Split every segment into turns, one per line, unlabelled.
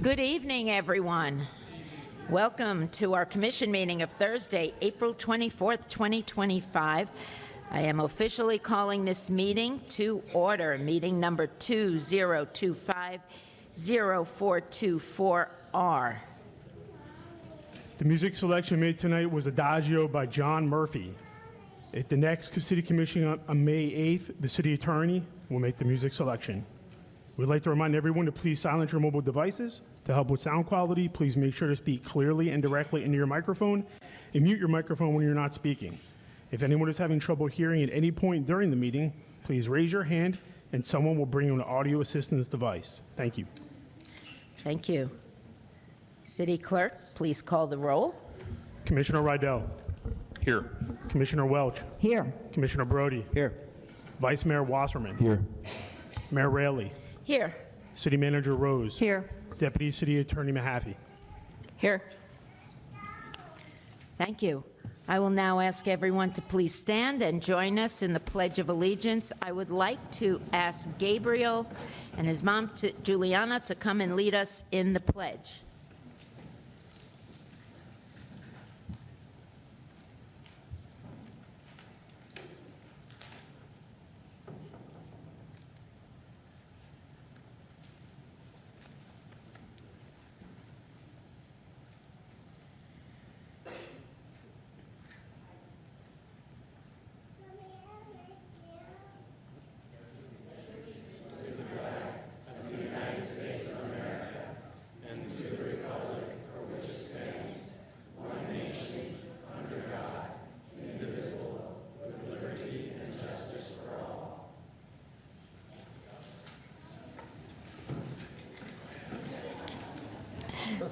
Good evening, everyone. Welcome to our commission meeting of Thursday, April 24th, 2025. I am officially calling this meeting to order, meeting number 2025-0424R.
The music selection made tonight was Adagio by John Murphy. At the next City Commission on May 8th, the City Attorney will make the music selection. We'd like to remind everyone to please silence your mobile devices. To help with sound quality, please make sure to speak clearly and directly into your microphone and mute your microphone when you're not speaking. If anyone is having trouble hearing at any point during the meeting, please raise your hand and someone will bring you an audio assistance device. Thank you.
Thank you. City Clerk, please call the roll.
Commissioner Rydell.
Here.
Commissioner Welch.
Here.
Commissioner Brody.
Here.
Vice Mayor Wasserman.
Here.
Mayor Raley.
Here.
City Manager Rose.
Here.
Deputy City Attorney Mahaffey.
Here.
Thank you. I will now ask everyone to please stand and join us in the Pledge of Allegiance. I would like to ask Gabriel and his mom, Juliana, to come and lead us in the pledge.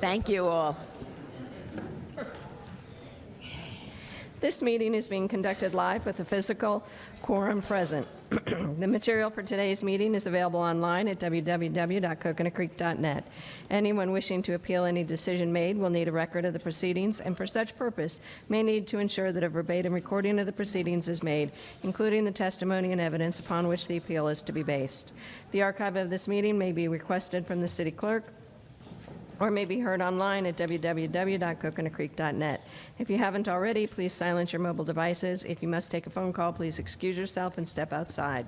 Thank you all.
This meeting is being conducted live with a physical quorum present. The material for today's meeting is available online at www.coconutcreek.net. Anyone wishing to appeal any decision made will need a record of the proceedings, and for such purpose may need to ensure that a verbatim recording of the proceedings is made, including the testimony and evidence upon which the appeal is to be based. The archive of this meeting may be requested from the City Clerk or may be heard online at www.coconutcreek.net. If you haven't already, please silence your mobile devices. If you must take a phone call, please excuse yourself and step outside.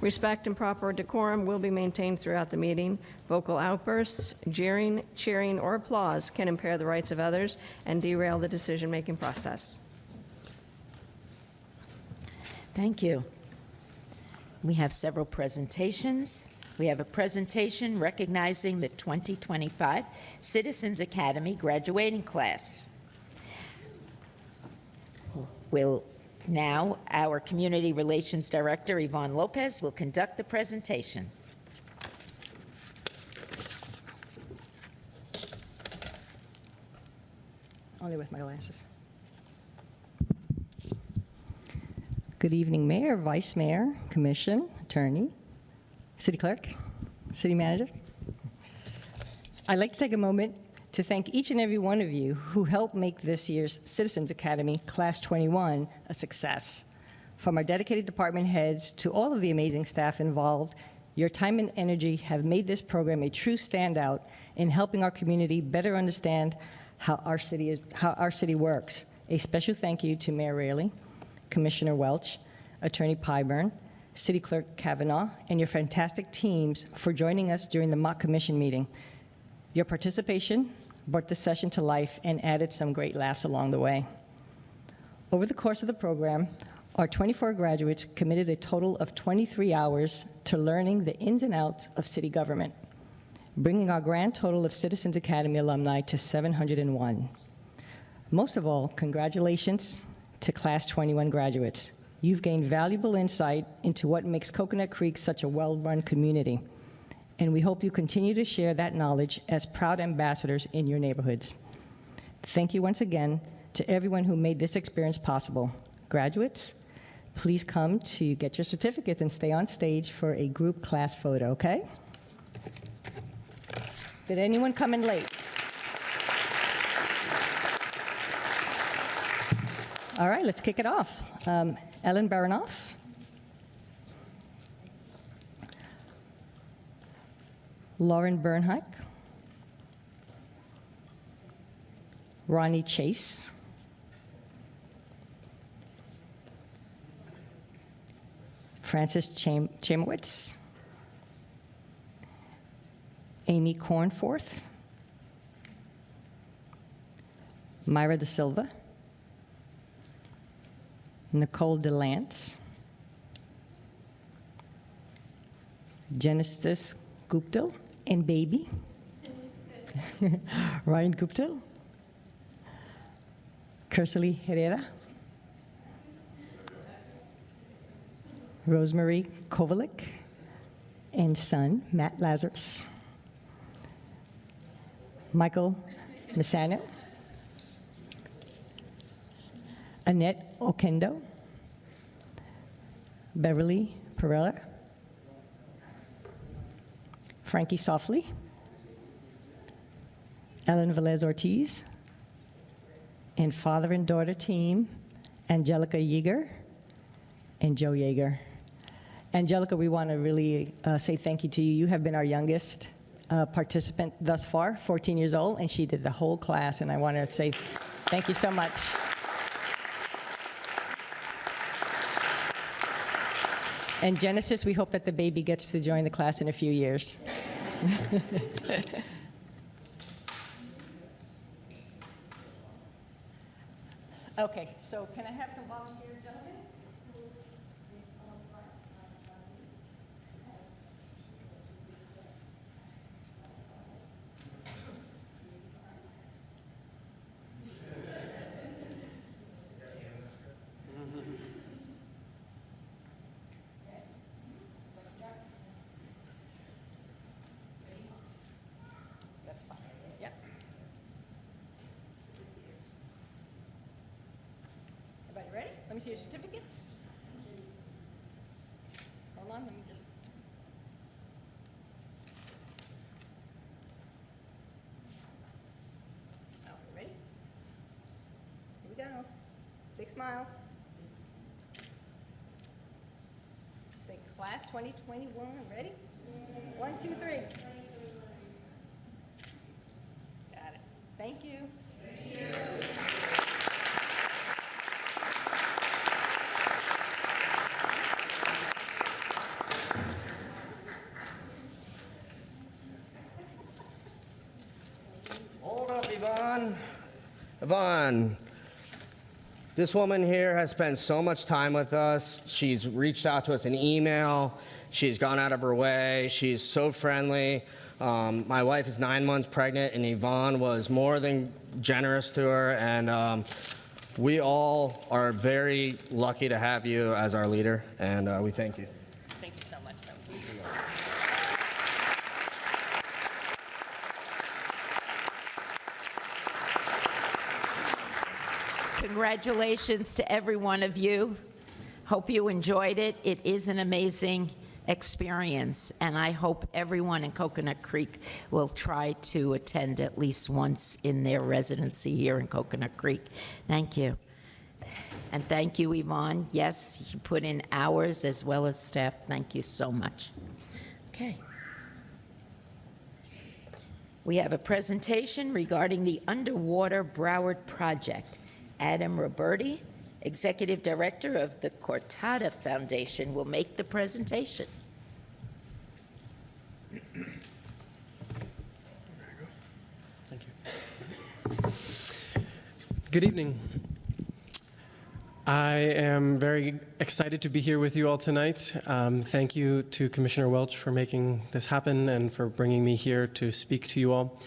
Respect and proper decorum will be maintained throughout the meeting. Vocal outbursts, jeering, cheering, or applause can impair the rights of others and derail the decision-making process.
Thank you. We have several presentations. We have a presentation recognizing the 2025 Citizens Academy graduating class. Now, our Community Relations Director, Yvonne Lopez, will conduct the presentation.
Only with my glasses. Good evening, Mayor, Vice Mayor, Commission, Attorney, City Clerk, City Manager. I'd like to take a moment to thank each and every one of you who helped make this year's Citizens Academy Class 21 a success. From our dedicated department heads to all of the amazing staff involved, your time and energy have made this program a true standout in helping our community better understand how our city works. A special thank you to Mayor Raley, Commissioner Welch, Attorney Pyburn, City Clerk Kavanaugh, and your fantastic teams for joining us during the mock commission meeting. Your participation brought the session to life and added some great laughs along the way. Over the course of the program, our 24 graduates committed a total of 23 hours to learning the ins and outs of city government, bringing our grand total of Citizens Academy alumni to 701. Most of all, congratulations to Class 21 graduates. You've gained valuable insight into what makes Coconut Creek such a well-run community, and we hope you continue to share that knowledge as proud ambassadors in your neighborhoods. Thank you once again to everyone who made this experience possible. Graduates, please come to get your certificates and stay on stage for a group class photo, okay? Did anyone come in late? All right, let's kick it off. Ellen Baranoff. Lauren Bernheim, Ronnie Chase, Francis Chamowitz, Amy Cornforth, Myra Da Silva, Nicole DeLance, Genesis Gupta and baby, Ryan Gupta, Kersely Herrera, Rosemary Kovalik, and son, Matt Lazarus, Michael Misano, Annette Okendo, Beverly Perella, Frankie Softly, Ellen Velez Ortiz, and father and daughter team, Angelica Yeager and Joe Yeager. Angelica, we want to really say thank you to you. You have been our youngest participant thus far, 14 years old, and she did the whole class, and I want to say thank you so much. And Genesis, we hope that the baby gets to join the class in a few years. Okay, so can I have some volunteers, gentlemen? That's fine. Yeah. Everybody ready? Let me see your certificates. Hold on, let me just. Oh, ready? Here we go. Big smiles. Say class 2021, ready? 1, 2, 3. Got it. Thank you.
Hold up, Yvonne. Yvonne, this woman here has spent so much time with us. She's reached out to us in email. She's gone out of her way. She's so friendly. My wife is 9 months pregnant, and Yvonne was more than generous to her. And we all are very lucky to have you as our leader, and we thank you.
Thank you so much, though.
Congratulations to every one of you. Hope you enjoyed it. It is an amazing experience, and I hope everyone in Coconut Creek will try to attend at least once in their residency here in Coconut Creek. Thank you. And thank you, Yvonne. Yes, you put in hours as well as staff. Thank you so much. Okay. We have a presentation regarding the Underwater Broward Project. Adam Roberti, Executive Director of the Cortada Foundation, will make the presentation.
Thank you. Good evening. I am very excited to be here with you all tonight. Thank you to Commissioner Welch for making this happen and for bringing me here to speak to you all.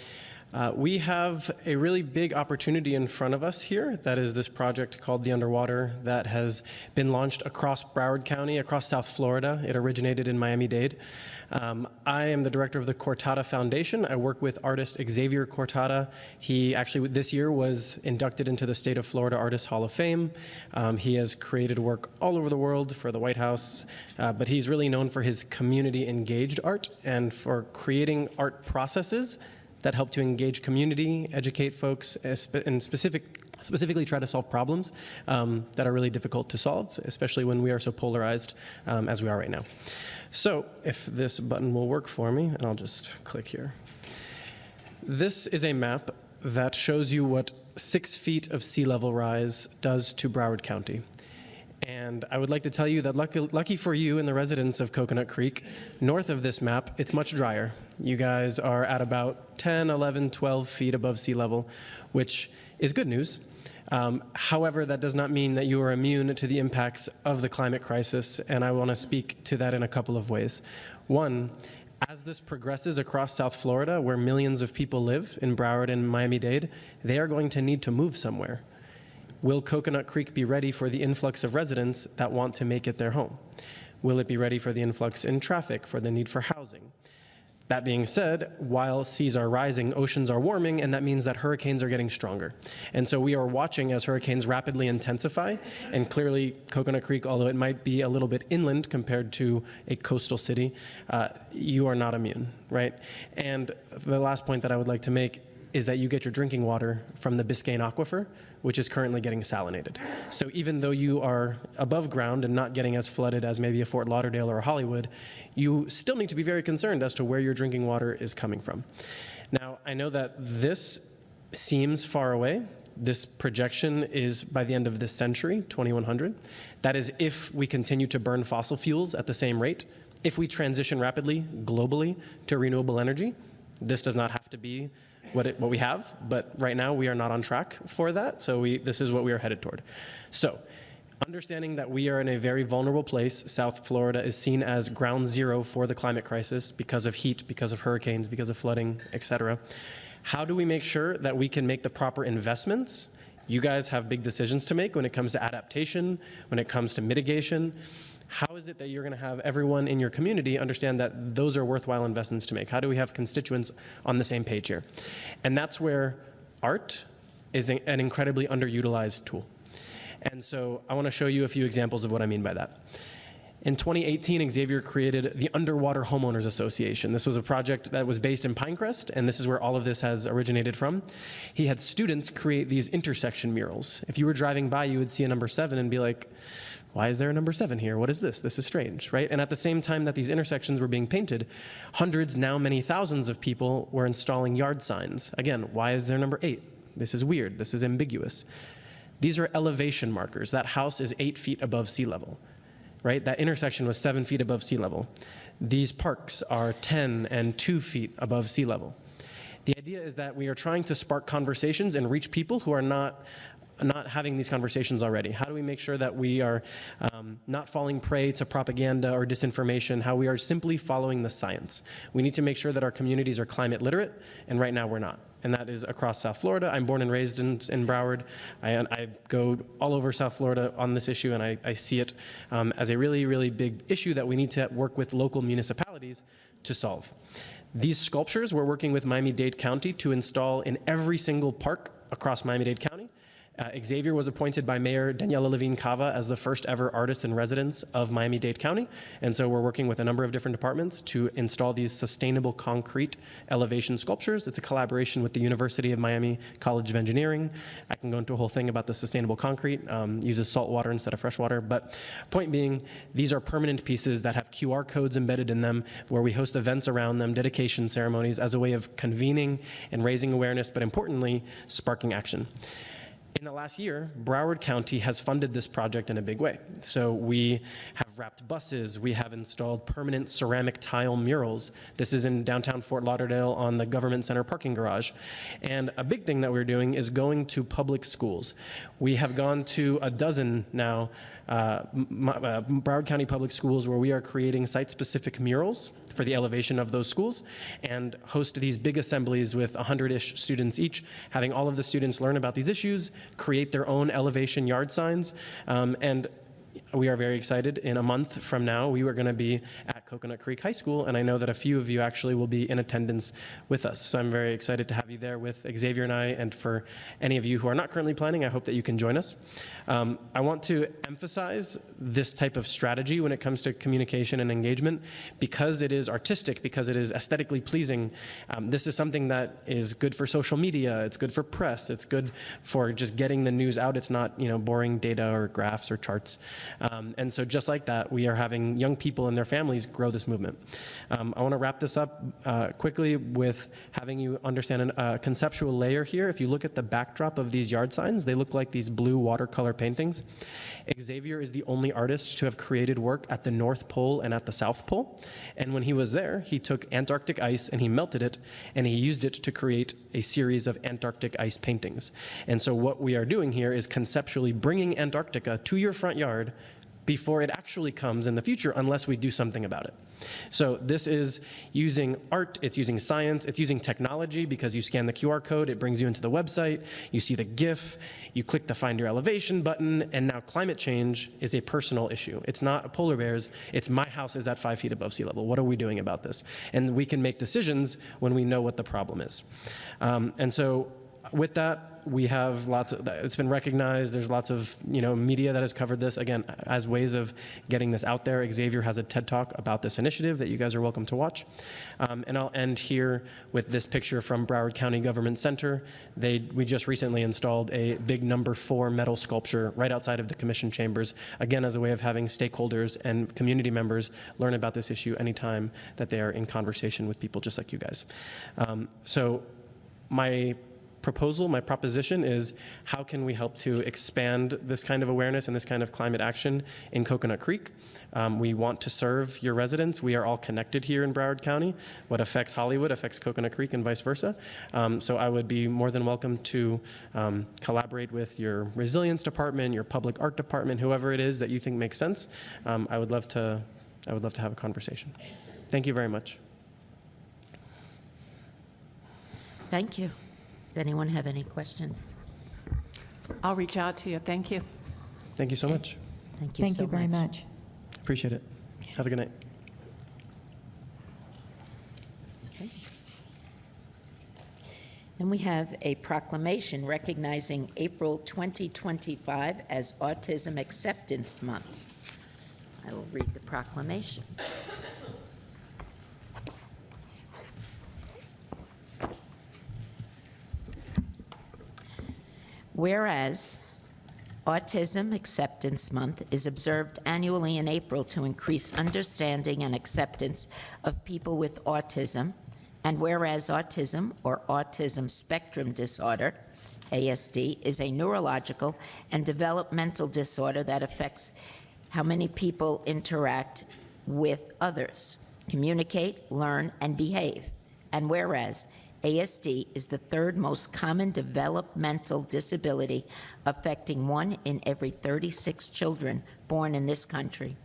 We have a really big opportunity in front of us here. That is this project called The Underwater that has been launched across Broward County, across South Florida. It originated in Miami-Dade. I am the director of the Cortada Foundation. I work with artist Xavier Cortada. He actually this year was inducted into the State of Florida Artists Hall of Fame. He has created work all over the world for the White House, but he's really known for his community-engaged art and for creating art processes that help to engage community, educate folks, and specifically try to solve problems that are really difficult to solve, especially when we are so polarized as we are right now. So if this button will work for me, and I'll just click here. This is a map that shows you what 6 feet of sea level rise does to Broward County. And I would like to tell you that lucky for you and the residents of Coconut Creek, north of this map, it's much drier. You guys are at about 10, 11, 12 feet above sea level, which is good news. However, that does not mean that you are immune to the impacts of the climate crisis, and I want to speak to that in a couple of ways. One, as this progresses across South Florida, where millions of people live in Broward and Miami-Dade, they are going to need to move somewhere. Will Coconut Creek be ready for the influx of residents that want to make it their home? Will it be ready for the influx in traffic, for the need for housing? That being said, while seas are rising, oceans are warming, and that means that hurricanes are getting stronger. And so we are watching as hurricanes rapidly intensify, and clearly Coconut Creek, although it might be a little bit inland compared to a coastal city, you are not immune, right? And the last point that I would like to make is that you get your drinking water from the Biscayne Aquifer, which is currently getting salinated. So even though you are above ground and not getting as flooded as maybe a Fort Lauderdale or a Hollywood, you still need to be very concerned as to where your drinking water is coming from. Now, I know that this seems far away. This projection is by the end of this century, 2100. That is if we continue to burn fossil fuels at the same rate. If we transition rapidly, globally, to renewable energy, this does not have to be what we have, but right now we are not on track for that, so this is what we are headed toward. So, understanding that we are in a very vulnerable place, South Florida is seen as ground zero for the climate crisis because of heat, because of hurricanes, because of flooding, etc. How do we make sure that we can make the proper investments? You guys have big decisions to make when it comes to adaptation, when it comes to mitigation. How is it that you're going to have everyone in your community understand that those are worthwhile investments to make? How do we have constituents on the same page here? And that's where art is an incredibly underutilized tool. And so I want to show you a few examples of what I mean by that. In 2018, Xavier created the Underwater Homeowners Association. This was a project that was based in Pinecrest, and this is where all of this has originated from. He had students create these intersection murals. If you were driving by, you would see a number 7 and be like, why is there a number 7 here? What is this? This is strange, right? And at the same time that these intersections were being painted, hundreds, now many thousands of people were installing yard signs. Again, why is there number 8? This is weird. This is ambiguous. These are elevation markers. That house is 8 feet above sea level, right? That intersection was 7 feet above sea level. These parks are 10 and 2 feet above sea level. The idea is that we are trying to spark conversations and reach people who are not having these conversations already. How do we make sure that we are not falling prey to propaganda or disinformation, how we are simply following the science? We need to make sure that our communities are climate literate, and right now we're not. And that is across South Florida. I'm born and raised in Broward. I go all over South Florida on this issue, and I see it as a really, really big issue that we need to work with local municipalities to solve. These sculptures we're working with Miami-Dade County to install in every single park across Miami-Dade County. Xavier was appointed by Mayor Daniela Levine Cava as the first ever artist in residence of Miami-Dade County. And so we're working with a number of different departments to install these sustainable concrete elevation sculptures. It's a collaboration with the University of Miami College of Engineering. I can go into a whole thing about the sustainable concrete, uses salt water instead of fresh water. But point being, these are permanent pieces that have QR codes embedded in them where we host events around them, dedication ceremonies as a way of convening and raising awareness, but importantly, sparking action. In the last year, Broward County has funded this project in a big way. So we have wrapped buses, we have installed permanent ceramic tile murals. This is in downtown Fort Lauderdale on the Government Center parking garage. And a big thing that we're doing is going to public schools. We have gone to a dozen now Broward County public schools where we are creating site-specific murals for the elevation of those schools and host these big assemblies with 100-ish students each, having all of the students learn about these issues, create their own elevation yard signs, and we are very excited. In a month from now, we are going to be at Coconut Creek High School, and I know that a few of you actually will be in attendance with us. So I'm very excited to have you there with Xavier and I, and for any of you who are not currently planning, I hope that you can join us. I want to emphasize this type of strategy when it comes to communication and engagement because it is artistic, because it is aesthetically pleasing. This is something that is good for social media, it's good for press, it's good for just getting the news out. It's not, boring data or graphs or charts. And so just like that, we are having young people and their families grow this movement. I want to wrap this up quickly with having you understand a conceptual layer here. If you look at the backdrop of these yard signs, they look like these blue watercolor paintings. Xavier is the only artist to have created work at the North Pole and at the South Pole. And when he was there, he took Antarctic ice and he melted it, and he used it to create a series of Antarctic ice paintings. And so what we are doing here is conceptually bringing Antarctica to your front yard before it actually comes in the future, unless we do something about it. So this is using art, it's using science, it's using technology, because you scan the QR code, it brings you into the website, you see the GIF, you click the Find Your Elevation button, and now climate change is a personal issue. It's not polar bears, it's my house is at 5 feet above sea level. What are we doing about this? And we can make decisions when we know what the problem is. And so with that, we have lots of, it's been recognized, there's lots of media that has covered this, again, as ways of getting this out there. Xavier has a TED Talk about this initiative that you guys are welcome to watch. And I'll end here with this picture from Broward County Government Center. We just recently installed a big number 4 metal sculpture right outside of the commission chambers, again, as a way of having stakeholders and community members learn about this issue anytime that they are in conversation with people just like you guys. So my proposition is, how can we help to expand this kind of awareness and this kind of climate action in Coconut Creek? We want to serve your residents. We are all connected here in Broward County. What affects Hollywood affects Coconut Creek and vice versa. So I would be more than welcome to collaborate with your resilience department, your public art department, whoever it is that you think makes sense. I would love to have a conversation. Thank you very much.
Thank you. Does anyone have any questions?
I'll reach out to you. Thank you.
Thank you so much.
Thank you so much.
Thank you very much.
Appreciate it. Have a good night.
Okay. And we have a proclamation recognizing April 2025 as Autism Acceptance Month. I will read the proclamation. Whereas Autism Acceptance Month is observed annually in April to increase understanding and acceptance of people with autism, and whereas autism or autism spectrum disorder, ASD, is a neurological and developmental disorder that affects how many people interact with others, communicate, learn, and behave, and whereas ASD is the 3rd most common developmental disability, affecting 1 in every 36 children born in this country.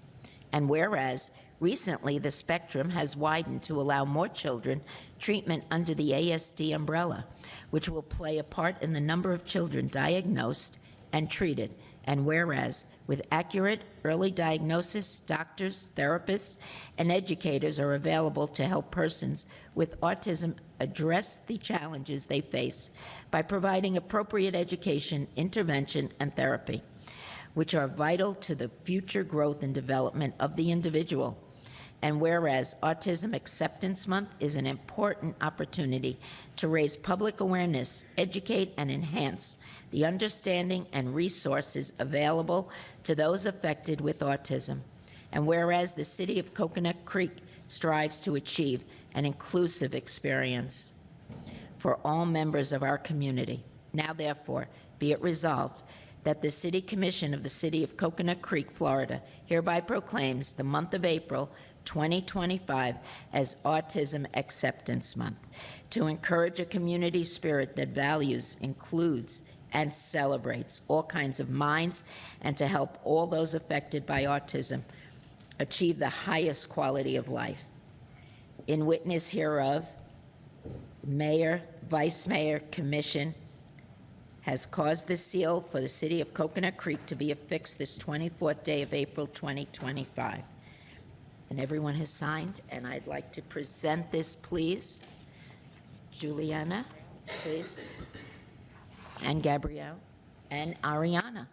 And whereas recently the spectrum has widened to allow more children treatment under the ASD umbrella, which will play a part in the number of children diagnosed and treated. And whereas with accurate early diagnosis, doctors, therapists, and educators are available to help persons with autism address the challenges they face by providing appropriate education, intervention, and therapy, which are vital to the future growth and development of the individual. And whereas Autism Acceptance Month is an important opportunity to raise public awareness, educate, and enhance the understanding and resources available to those affected with autism. And whereas the City of Coconut Creek strives to achieve an inclusive experience for all members of our community. Now, therefore, be it resolved that the City Commission of the City of Coconut Creek, Florida, hereby proclaims the month of April 2025 as Autism Acceptance Month, to encourage a community spirit that values, includes, and celebrates all kinds of minds, and to help all those affected by autism achieve the highest quality of life. In witness hereof, Mayor, Vice Mayor, Commission has caused the seal for the City of Coconut Creek to be affixed this 24th day of April 2025. And everyone has signed, and I'd like to present this, please. Juliana, please. And Gabrielle, and Ariana.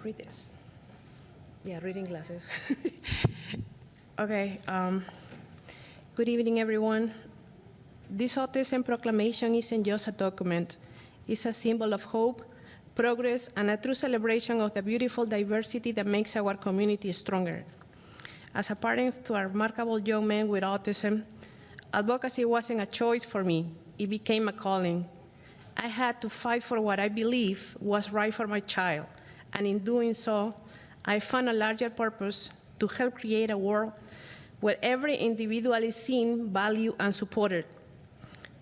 read this. Yeah, reading glasses. Okay. Good evening, everyone. This Autism Proclamation isn't just a document. It's a symbol of hope, progress, and a true celebration of the beautiful diversity that makes our community stronger. As a parent to a remarkable young man with autism, advocacy wasn't a choice for me. It became a calling. I had to fight for what I believe was right for my child, and in doing so, I found a larger purpose to help create a world where every individual is seen, valued, and supported.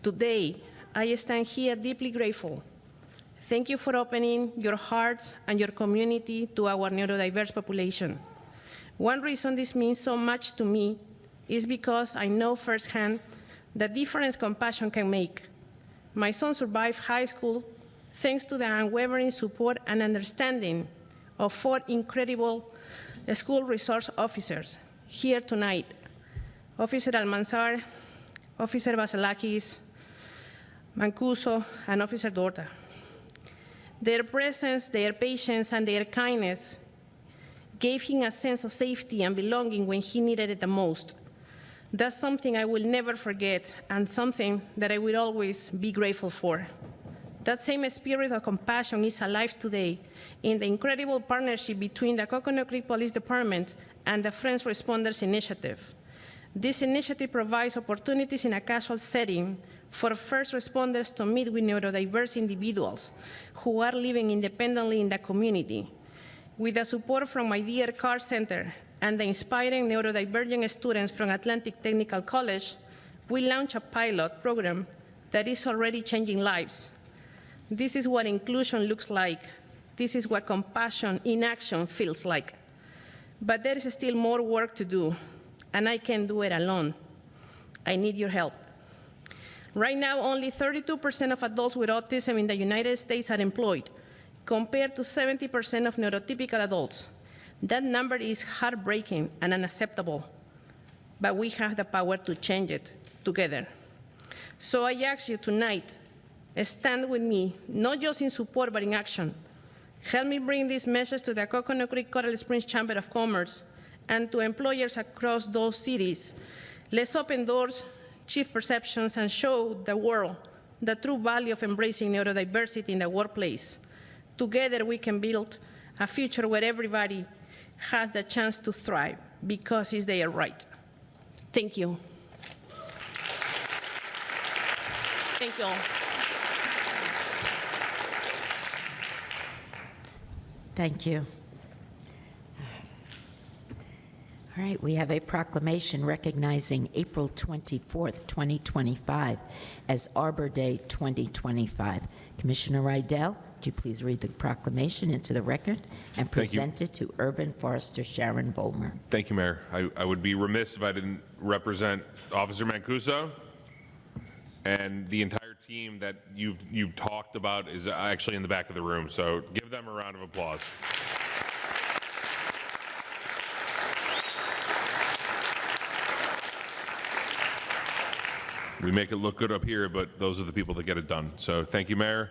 Today, I stand here deeply grateful. Thank you for opening your hearts and your community to our neurodiverse population. One reason this means so much to me is because I know firsthand the difference compassion can make. My son survived high school thanks to the unwavering support and understanding of 4 incredible school resource officers here tonight: Officer Almanzar, Officer Vasilakis, Mancuso, and Officer Dorta. Their presence, their patience, and their kindness gave him a sense of safety and belonging when he needed it the most. That's something I will never forget and something that I will always be grateful for. That same spirit of compassion is alive today in the incredible partnership between the Coconut Creek Police Department and the Friends Responders Initiative. This initiative provides opportunities in a casual setting for first responders to meet with neurodiverse individuals who are living independently in the community. With the support from my dear CAR Center and the inspiring neurodivergent students from Atlantic Technical College, we launched a pilot program that is already changing lives. This is what inclusion looks like. This is what compassion in action feels like. But there is still more work to do, and I can't do it alone. I need your help. Right now, only 32% of adults with autism in the United States are employed, compared to 70% of neurotypical adults. That number is heartbreaking and unacceptable, but we have the power to change it together. So I ask you tonight, stand with me, not just in support, but in action. Help me bring this message to the Coconut Creek Coral Springs Chamber of Commerce and to employers across those cities. Let's open doors, shift perceptions, and show the world the true value of embracing neurodiversity in the workplace. Together, we can build a future where everybody has the chance to thrive because it's their right. Thank you. Thank you all.
Thank you. All right, we have a proclamation recognizing April 24th, 2025 as Arbor Day 2025. Commissioner Rydell, would you please read the proclamation into the record and present it to Urban Forester Sharon Vollmer?
Thank you, Mayor. I would be remiss if I didn't represent Officer Mancuso, and the entire team that you've talked about is actually in the back of the room, so give them a round of applause. We make it look good up here, but those are the people that get it done. So thank you, Mayor.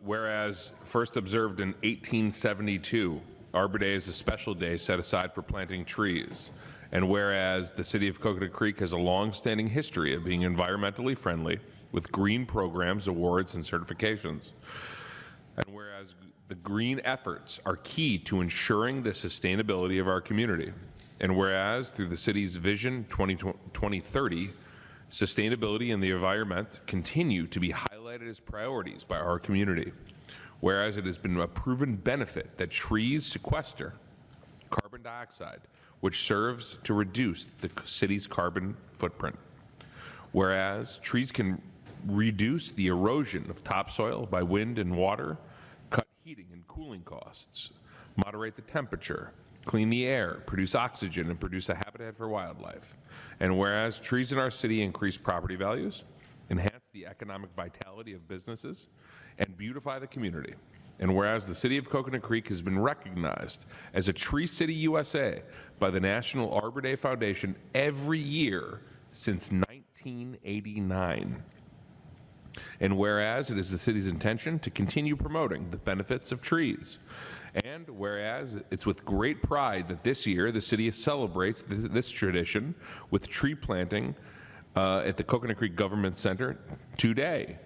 Whereas first observed in 1872, Arbor Day is a special day set aside for planting trees. And whereas the city of Coconut Creek has a long-standing history of being environmentally friendly with green programs, awards, and certifications. And whereas the green efforts are key to ensuring the sustainability of our community. And whereas through the city's Vision 2030, sustainability and the environment continue to be highlighted as priorities by our community. Whereas it has been a proven benefit that trees sequester carbon dioxide, which serves to reduce the city's carbon footprint. Whereas trees can reduce the erosion of topsoil by wind and water, cut heating and cooling costs, moderate the temperature, clean the air, produce oxygen, and produce a habitat for wildlife. And whereas trees in our city increase property values, enhance the economic vitality of businesses, and beautify the community. And whereas the city of Coconut Creek has been recognized as a Tree City USA by the National Arbor Day Foundation every year since 1989. And whereas it is the city's intention to continue promoting the benefits of trees And whereas it's with great pride that this year the city celebrates this tradition with tree planting at the Coconut Creek Government Center today.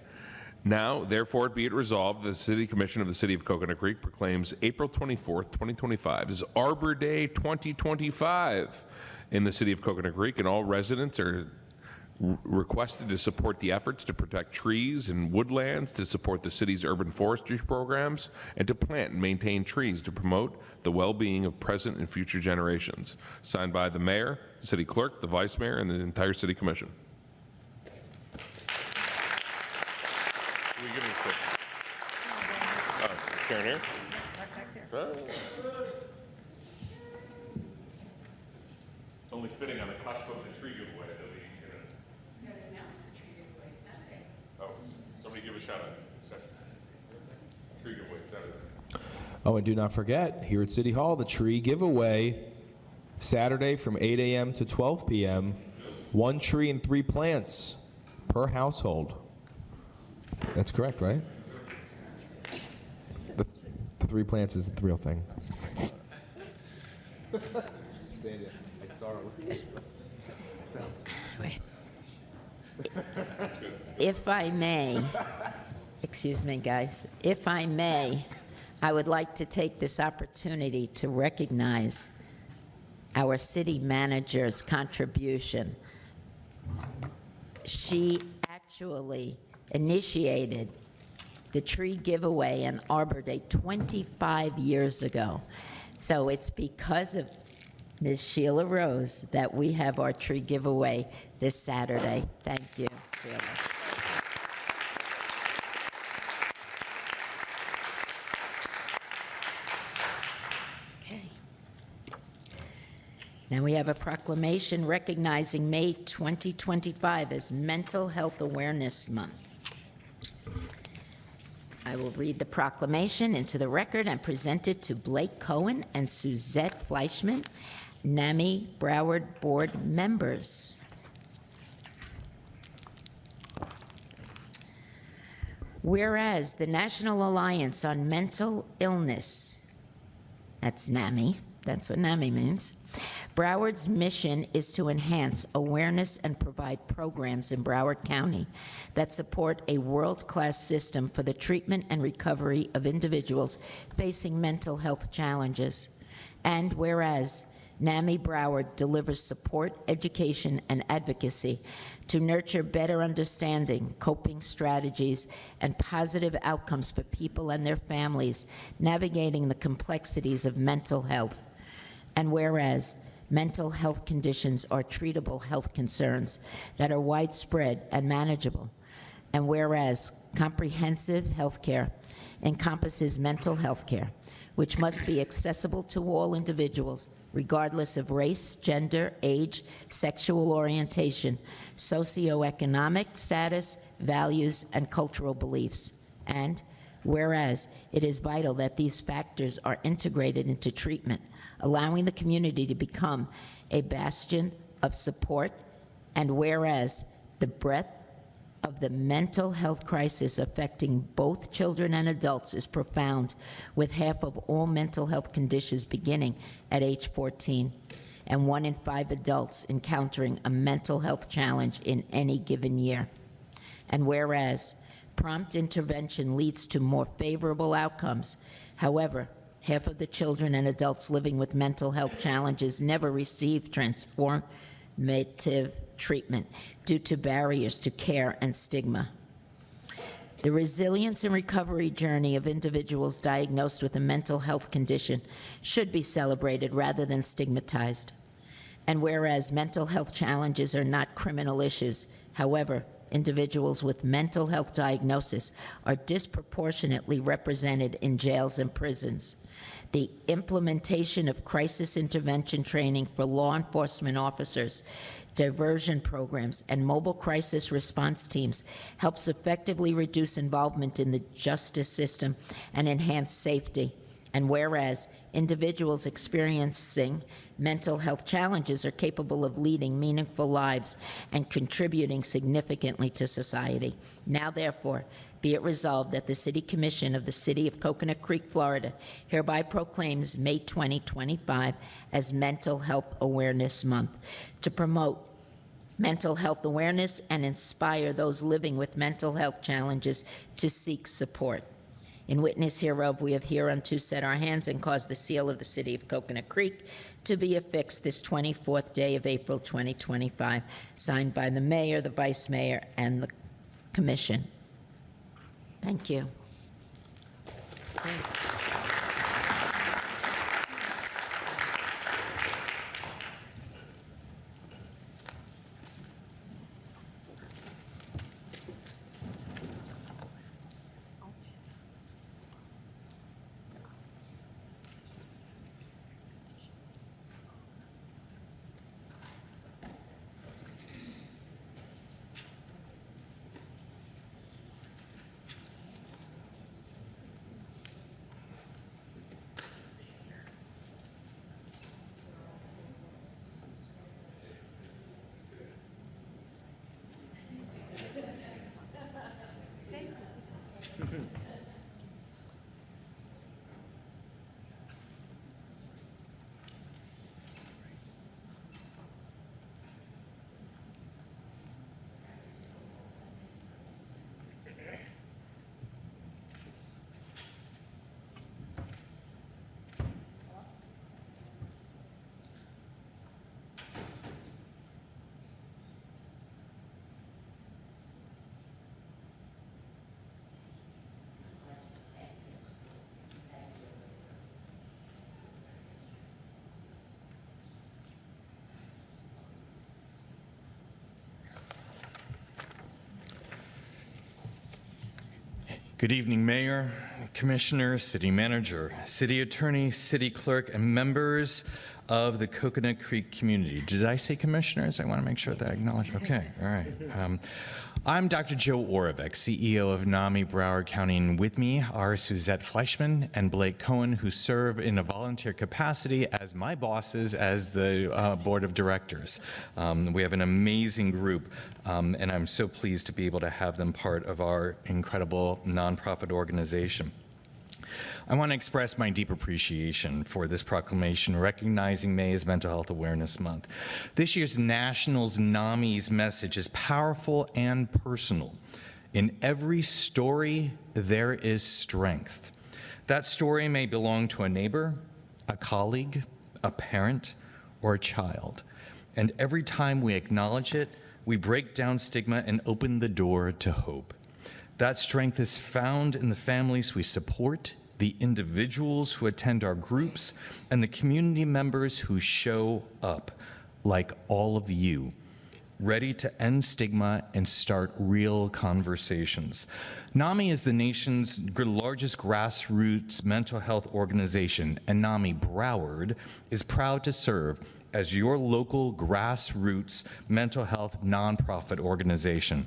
Now, therefore, be it resolved, the City Commission of the City of Coconut Creek proclaims April 24th, 2025 as Arbor Day 2025 in the City of Coconut Creek, and all residents are requested to support the efforts to protect trees and woodlands, to support the city's urban forestry programs, and to plant and maintain trees to promote the well-being of present and future generations. Signed by the mayor, the city clerk, the vice mayor, and the entire city commission. Who are you giving this to? Oh, Sharon here? Oh. It's only fitting on the cusp of the tree giveaway that we Oh, somebody give a shout out. Tree giveaway Saturday.
Oh, and do not forget, here at City Hall, the tree giveaway, Saturday from 8 a.m. to 12 p.m., 1 tree and 3 plants per household. That's correct, right? The 3 plants is the real thing.
If I may, excuse me, guys, if I may, I would like to take this opportunity to recognize our city manager's contribution. She actually initiated the tree giveaway and Arbor Day 25 years ago. So it's because of Ms. Sheila Rose that we have our tree giveaway this Saturday. Thank you, Sheila. Okay. Now we have a proclamation recognizing May 2025 as Mental Health Awareness Month. I will read the proclamation into the record and present it to Blake Cohen and Suzette Fleischman, NAMI Broward Board members. Whereas the National Alliance on Mental Illness, that's NAMI, that's what NAMI means, Broward's mission is to enhance awareness and provide programs in Broward County that support a world-class system for the treatment and recovery of individuals facing mental health challenges. And whereas NAMI Broward delivers support, education, and advocacy to nurture better understanding, coping strategies, and positive outcomes for people and their families navigating the complexities of mental health. And whereas mental health conditions are treatable health concerns that are widespread and manageable. And whereas comprehensive health care encompasses mental health care, which must be accessible to all individuals, regardless of race, gender, age, sexual orientation, socioeconomic status, values, and cultural beliefs. And whereas it is vital that these factors are integrated into treatment, allowing the community to become a bastion of support, and whereas the breadth of the mental health crisis affecting both children and adults is profound, with half of all mental health conditions beginning at age 14, and 1 in 5 adults encountering a mental health challenge in any given year. And whereas prompt intervention leads to more favorable outcomes, however, half of the children and adults living with mental health challenges never receive transformative treatment due to barriers to care and stigma. The resilience and recovery journey of individuals diagnosed with a mental health condition should be celebrated rather than stigmatized. And whereas mental health challenges are not criminal issues, however, individuals with mental health diagnosis are disproportionately represented in jails and prisons. The implementation of crisis intervention training for law enforcement officers, diversion programs, and mobile crisis response teams helps effectively reduce involvement in the justice system and enhance safety. And whereas individuals experiencing mental health challenges are capable of leading meaningful lives and contributing significantly to society. Now, therefore, Be it resolved that the City Commission of the City of Coconut Creek, Florida, hereby proclaims May 2025 as Mental Health Awareness Month to promote mental health awareness and inspire those living with mental health challenges to seek support. In witness hereof, we have hereunto set our hands and caused the seal of the City of Coconut Creek to be affixed this 24th day of April 2025, signed by the mayor, the vice mayor, and the commission. Thank you.
Good evening, Mayor, Commissioner, City Manager, City Attorney, City Clerk, and members of the Coconut Creek community. Did I say commissioners? I want to make sure that I acknowledge. Okay, all right. I'm Dr. Joe Oravec, CEO of NAMI Broward County, and with me are Suzette Fleischman and Blake Cohen, who serve in a volunteer capacity as my bosses as the board of directors. We have an amazing group, and I'm so pleased to be able to have them part of our incredible nonprofit organization. I want to express my deep appreciation for this proclamation recognizing May as Mental Health Awareness Month. This year's Nationals NAMI's message is powerful and personal. In every story, there is strength. That story may belong to a neighbor, a colleague, a parent, or a child. And every time we acknowledge it, we break down stigma and open the door to hope. That strength is found in the families we support, the individuals who attend our groups, and the community members who show up, like all of you, ready to end stigma and start real conversations. NAMI is the nation's largest grassroots mental health organization, and NAMI Broward is proud to serve as your local grassroots mental health nonprofit organization.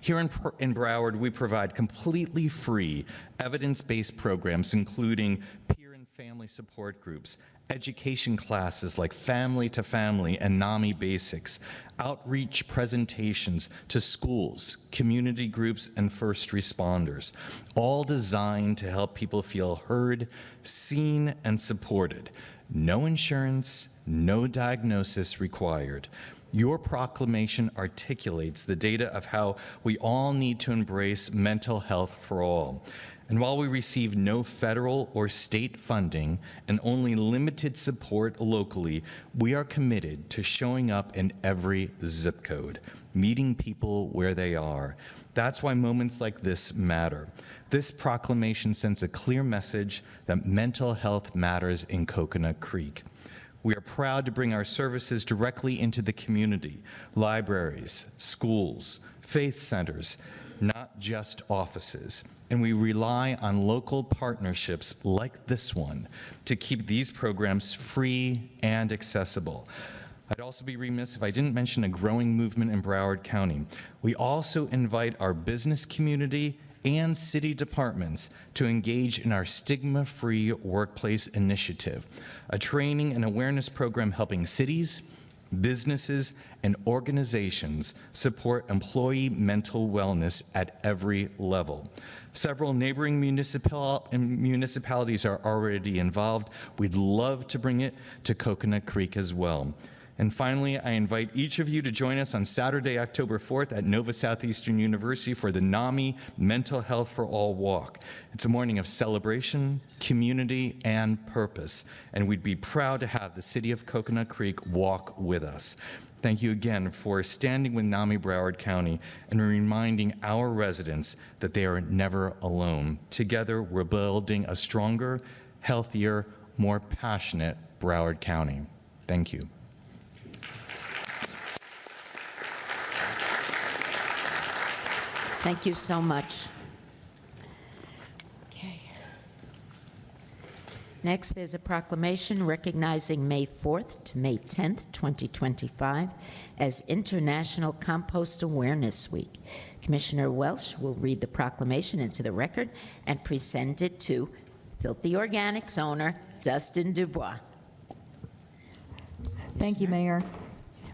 Here in Broward, we provide completely free, evidence-based programs, including peer and family support groups, education classes like Family to Family and NAMI Basics, outreach presentations to schools, community groups, and first responders, all designed to help people feel heard, seen, and supported. No insurance, no diagnosis required. Your proclamation articulates the data of how we all need to embrace mental health for all. And while we receive no federal or state funding and only limited support locally, we are committed to showing up in every zip code, meeting people where they are. That's why moments like this matter. This proclamation sends a clear message that mental health matters in Coconut Creek. We are proud to bring our services directly into the community, libraries, schools, faith centers, not just offices. And we rely on local partnerships like this one to keep these programs free and accessible. I'd also be remiss if I didn't mention a growing movement in Broward County. We also invite our business community and city departments to engage in our Stigma-Free Workplace Initiative, a training and awareness program helping cities, businesses, and organizations support employee mental wellness at every level. Several neighboring municipalities are already involved. We'd love to bring it to Coconut Creek as well. And finally, I invite each of you to join us on Saturday, October 4th at Nova Southeastern University for the NAMI Mental Health for All Walk. It's a morning of celebration, community, and purpose, and we'd be proud to have the city of Coconut Creek walk with us. Thank you again for standing with NAMI Broward County and reminding our residents that they are never alone. Together, we're building a stronger, healthier, more passionate Broward County. Thank you.
Thank you so much. Okay. Next, there's a proclamation recognizing May 4th to May 10th, 2025 as International Compost Awareness Week. Commissioner Welch will read the proclamation into the record and present it to Filthy Organics owner Dustin Dubois.
Thank you, Mayor.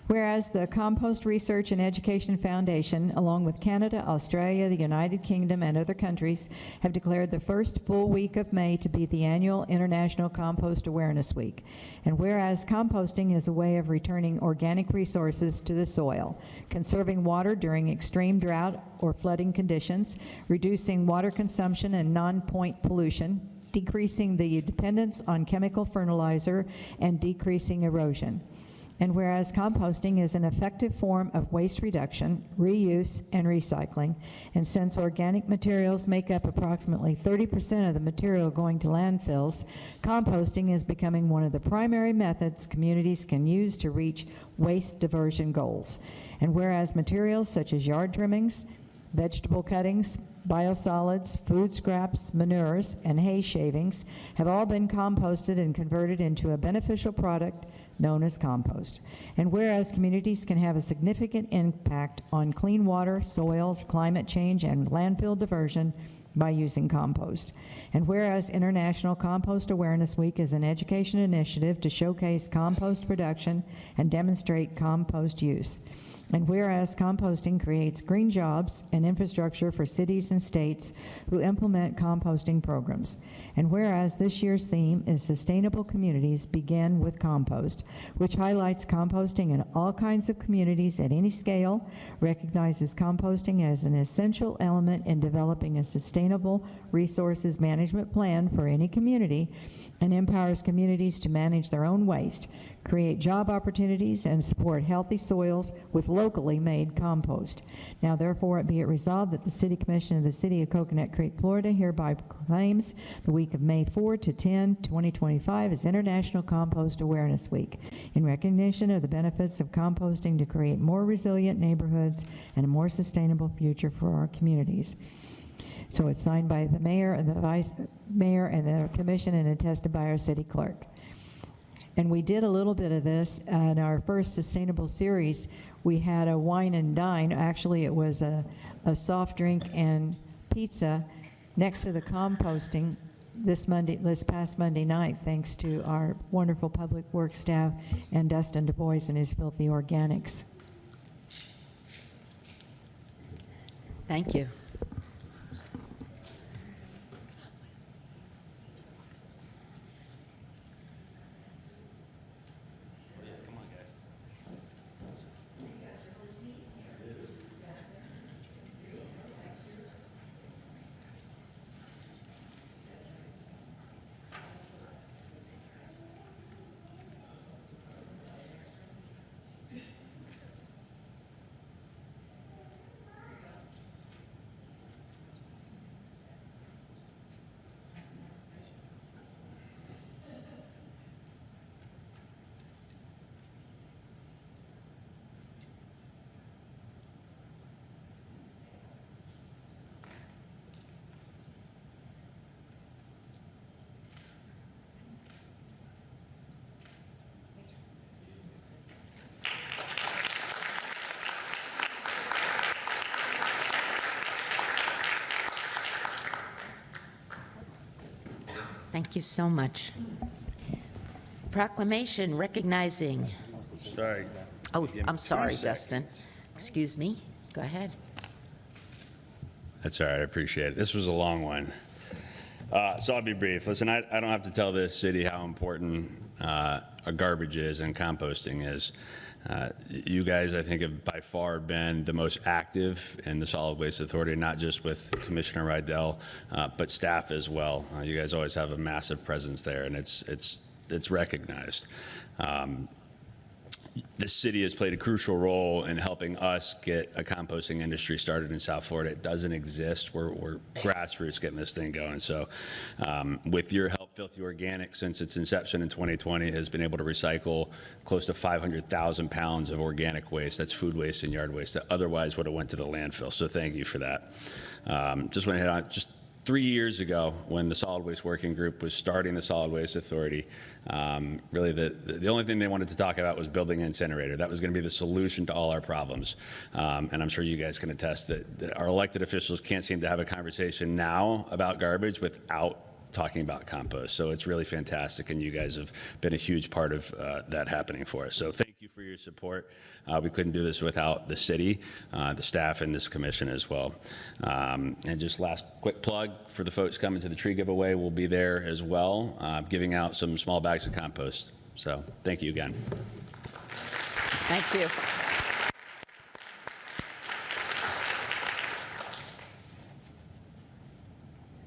Whereas the Compost Research and Education Foundation, along with Canada, Australia, the United Kingdom, and other countries, have declared the first full week of May to be the annual International Compost Awareness Week. And whereas composting is a way of returning organic resources to the soil, conserving water during extreme drought or flooding conditions, reducing water consumption and non-point pollution, decreasing the dependence on chemical fertilizer, and decreasing erosion. And whereas composting is an effective form of waste reduction, reuse, and recycling, and since organic materials make up approximately 30% of the material going to landfills, composting is becoming one of the primary methods communities can use to reach waste diversion goals. And whereas materials such as yard trimmings, vegetable cuttings, biosolids, food scraps, manures, and hay shavings have all been composted and converted into a beneficial product known as compost. And whereas communities can have a significant impact on clean water, soils, climate change, and landfill diversion by using compost. And whereas International Compost Awareness Week is an education initiative to showcase compost production and demonstrate compost use. And whereas composting creates green jobs and infrastructure for cities and states who implement composting programs. And whereas this year's theme is Sustainable Communities Begin with Compost, which highlights composting in all kinds of communities at any scale, recognizes composting as an essential element in developing a sustainable resources management plan for any community, and empowers communities to manage their own waste, create job opportunities, and support healthy soils with locally made compost. Now, therefore, be it resolved that the City Commission of the City of Coconut Creek, Florida hereby proclaims the week of May 4 to 10, 2025 as International Compost Awareness Week in recognition of the benefits of composting to create more resilient neighborhoods and a more sustainable future for our communities. So it's signed by the mayor and the vice mayor and the commission and attested by our city clerk. And we did a little bit of this in our first sustainable series. We had a wine and dine. Actually, it was a soft drink and pizza next to the composting this past Monday night, thanks to our wonderful public works staff and Dustin Du Bois and his Filthy Organics.
Thank you. Thank you so much. Proclamation recognizing Oh, I'm sorry, Dustin. Excuse me. Go ahead.
That's all right, I appreciate it. This was a long one. So I'll be brief. Listen, I don't have to tell this city how important garbage is and composting is. You guys, I think, have by far been the most active in the Solid Waste Authority, not just with Commissioner Rydell, but staff as well. You guys always have a massive presence there, and it's recognized. This city has played a crucial role in helping us get a composting industry started in South Florida. It doesn't exist. We're grassroots getting this thing going. So with your help, Filthy Organic, since its inception in 2020, has been able to recycle close to 500,000 pounds of organic waste. That's food waste and yard waste that otherwise would have went to the landfill. So thank you for that. Just want to hit on just 3 years ago, when the Solid Waste Working Group was starting the Solid Waste Authority, really the only thing they wanted to talk about was building an incinerator. That was going to be the solution to all our problems. And I'm sure you guys can attest that our elected officials can't seem to have a conversation now about garbage without talking about compost. So it's really fantastic, and you guys have been a huge part of that happening for us. So thank you for your support. We couldn't do this without the city, the staff, and this commission as well. And just last quick plug for the folks coming to the tree giveaway. We'll be there as well, giving out some small bags of compost. So thank you again.
Thank you.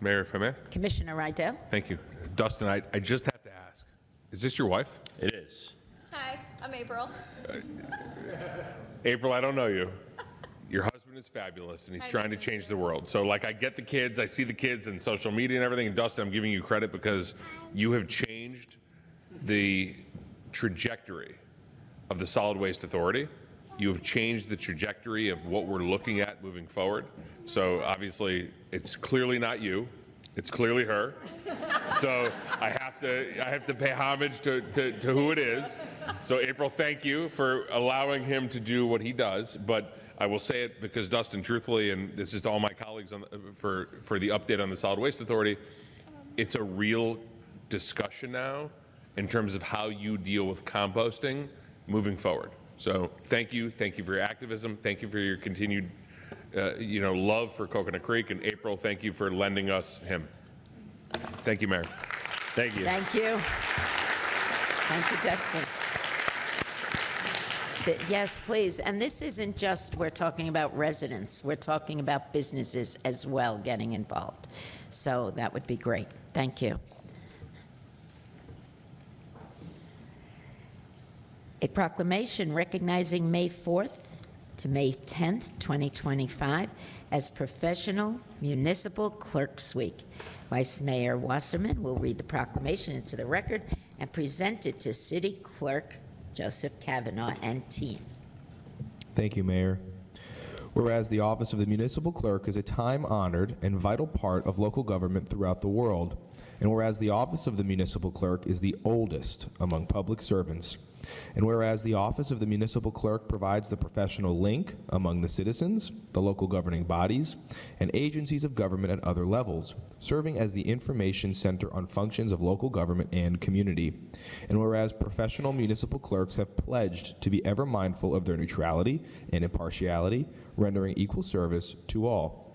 Mayor, if I may.
Commissioner Rydell?
Thank you. Dustin, I just have to ask, is this your wife?
It is.
Hi, I'm April.
April, I don't know you. Your husband is fabulous, and he's trying to change the world. So, like, I get the kids, I see the kids and social media and everything, and Dustin, I'm giving you credit because you have changed the trajectory of the Solid Waste Authority. You have changed the trajectory of what we're looking at moving forward. So obviously, it's clearly not you. It's clearly her. So I have to pay homage to who it is. So April, thank you for allowing him to do what he does. But I will say it because Dustin, truthfully, and this is to all my colleagues for the update on the Solid Waste Authority, it's a real discussion now in terms of how you deal with composting moving forward. So thank you for your activism. Thank you for your continued, love for Coconut Creek. And April, thank you for lending us him. Thank you, Mayor.
Thank you.
Thank you. Thank you, Dustin. Yes, please. And this isn't just we're talking about residents. We're talking about businesses as well getting involved. So that would be great. Thank you. A proclamation recognizing May 4th to May 10th, 2025 as Professional Municipal Clerks Week. Vice Mayor Wasserman will read the proclamation into the record and present it to City Clerk Joseph Kavanaugh and team.
Thank you, Mayor. Whereas the office of the municipal clerk is a time-honored and vital part of local government throughout the world, and whereas the office of the municipal clerk is the oldest among public servants, and whereas the office of the municipal clerk provides the professional link among the citizens, the local governing bodies, and agencies of government at other levels, serving as the information center on functions of local government and community. And whereas professional municipal clerks have pledged to be ever mindful of their neutrality and impartiality, rendering equal service to all.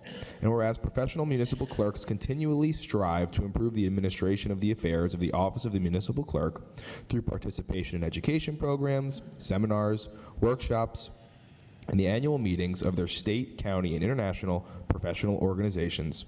And whereas professional municipal clerks continually strive to improve the administration of the affairs of the office of the municipal clerk through participation in education programs, seminars, workshops, and the annual meetings of their state, county, and international professional organizations.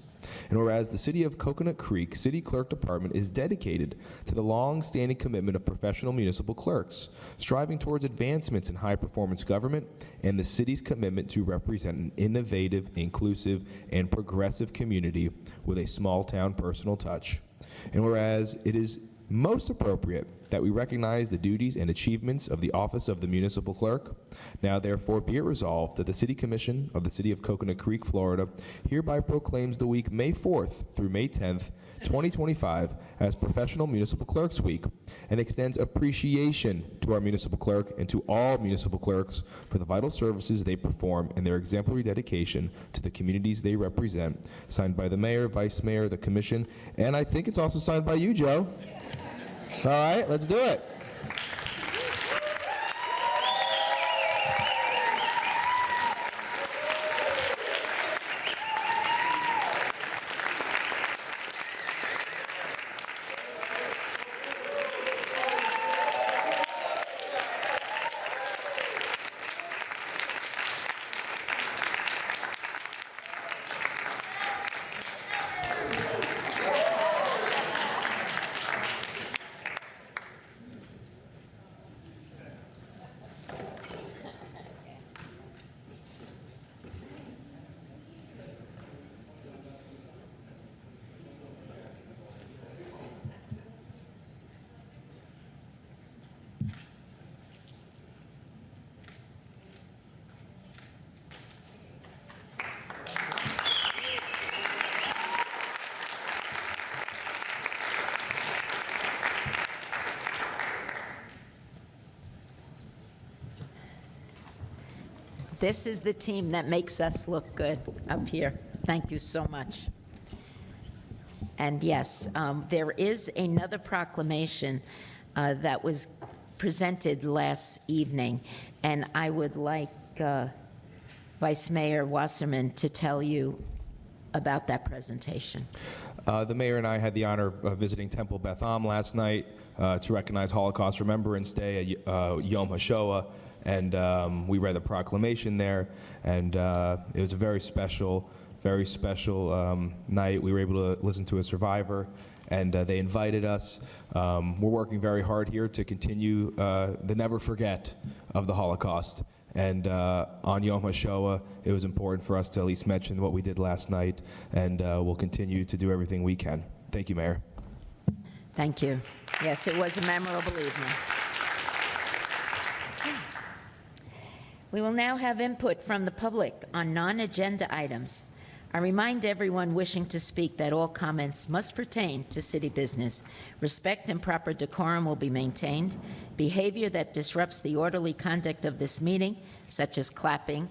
And whereas the City of Coconut Creek City Clerk Department is dedicated to the long-standing commitment of professional municipal clerks, striving towards advancements in high-performance government and the city's commitment to represent an innovative, inclusive, and progressive community with a small-town personal touch. And whereas it is most appropriate that we recognize the duties and achievements of the office of the municipal clerk, now therefore be it resolved that the City Commission of the City of Coconut Creek, Florida, hereby proclaims the week May 4th through May 10th, 2025 as Professional Municipal Clerks Week, and extends appreciation to our municipal clerk and to all municipal clerks for the vital services they perform and their exemplary dedication to the communities they represent. Signed by the Mayor, Vice Mayor, the Commission, and I think it's also signed by you, Joe. All right, let's do it.
This is the team that makes us look good up here. Thank you so much. And yes, there is another proclamation that was presented last evening, and I would like Vice Mayor Wasserman to tell you about that presentation.
The mayor and I had the honor of visiting Temple Beth Am last night to recognize Holocaust Remembrance Day at Yom HaShoah, and we read the proclamation there, and it was a very special night. We were able to listen to a survivor, and they invited us. We're working very hard here to continue the never forget of the Holocaust. And on Yom HaShoah, it was important for us to at least mention what we did last night, and we'll continue to do everything we can. Thank you, Mayor.
Thank you. Yes, it was a memorable evening. We will now have input from the public on non-agenda items. I remind everyone wishing to speak that all comments must pertain to city business. Respect and proper decorum will be maintained. Behavior that disrupts the orderly conduct of this meeting, such as clapping,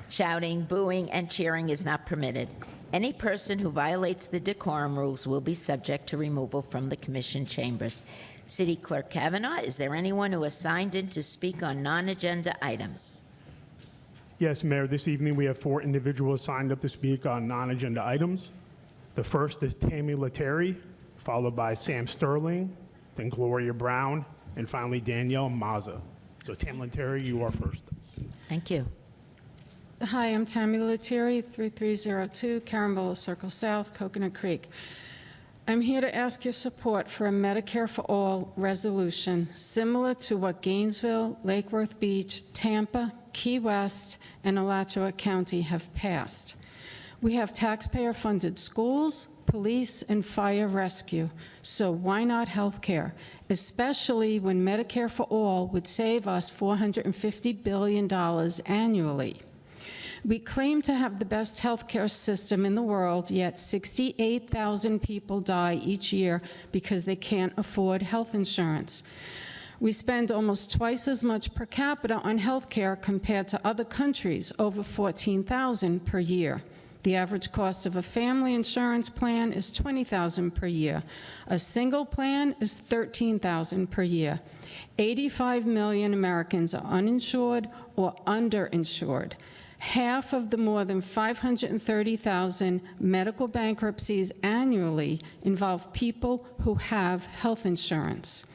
shouting, booing, and cheering, is not permitted. Any person who violates the decorum rules will be subject to removal from the commission chambers. City Clerk Kavanaugh, is there anyone who has signed in to speak on non-agenda items?
Yes, Mayor, this evening we have 4 individuals signed up to speak on non-agenda items. The first is Tammy Lettieri, followed by Sam Sterling, then Gloria Brown, and finally Danielle Mazza. So Tammy Lettieri, you are first.
Thank you.
Hi, I'm Tammy Lettieri, 3302 Carambola Circle South, Coconut Creek. I'm here to ask your support for a Medicare for All resolution similar to what Gainesville, Lake Worth Beach, Tampa, Key West, and Alachua County have passed. We have taxpayer-funded schools, police, and fire rescue, so why not health care, especially when Medicare for All would save us $450 billion annually. We claim to have the best healthcare system in the world, yet 68,000 people die each year because they can't afford health insurance. We spend almost twice as much per capita on healthcare compared to other countries, over $14,000 per year. The average cost of a family insurance plan is $20,000 per year. A single plan is $13,000 per year. 85 million Americans are uninsured or underinsured. Half of the more than 530,000 medical bankruptcies annually involve people who have health insurance.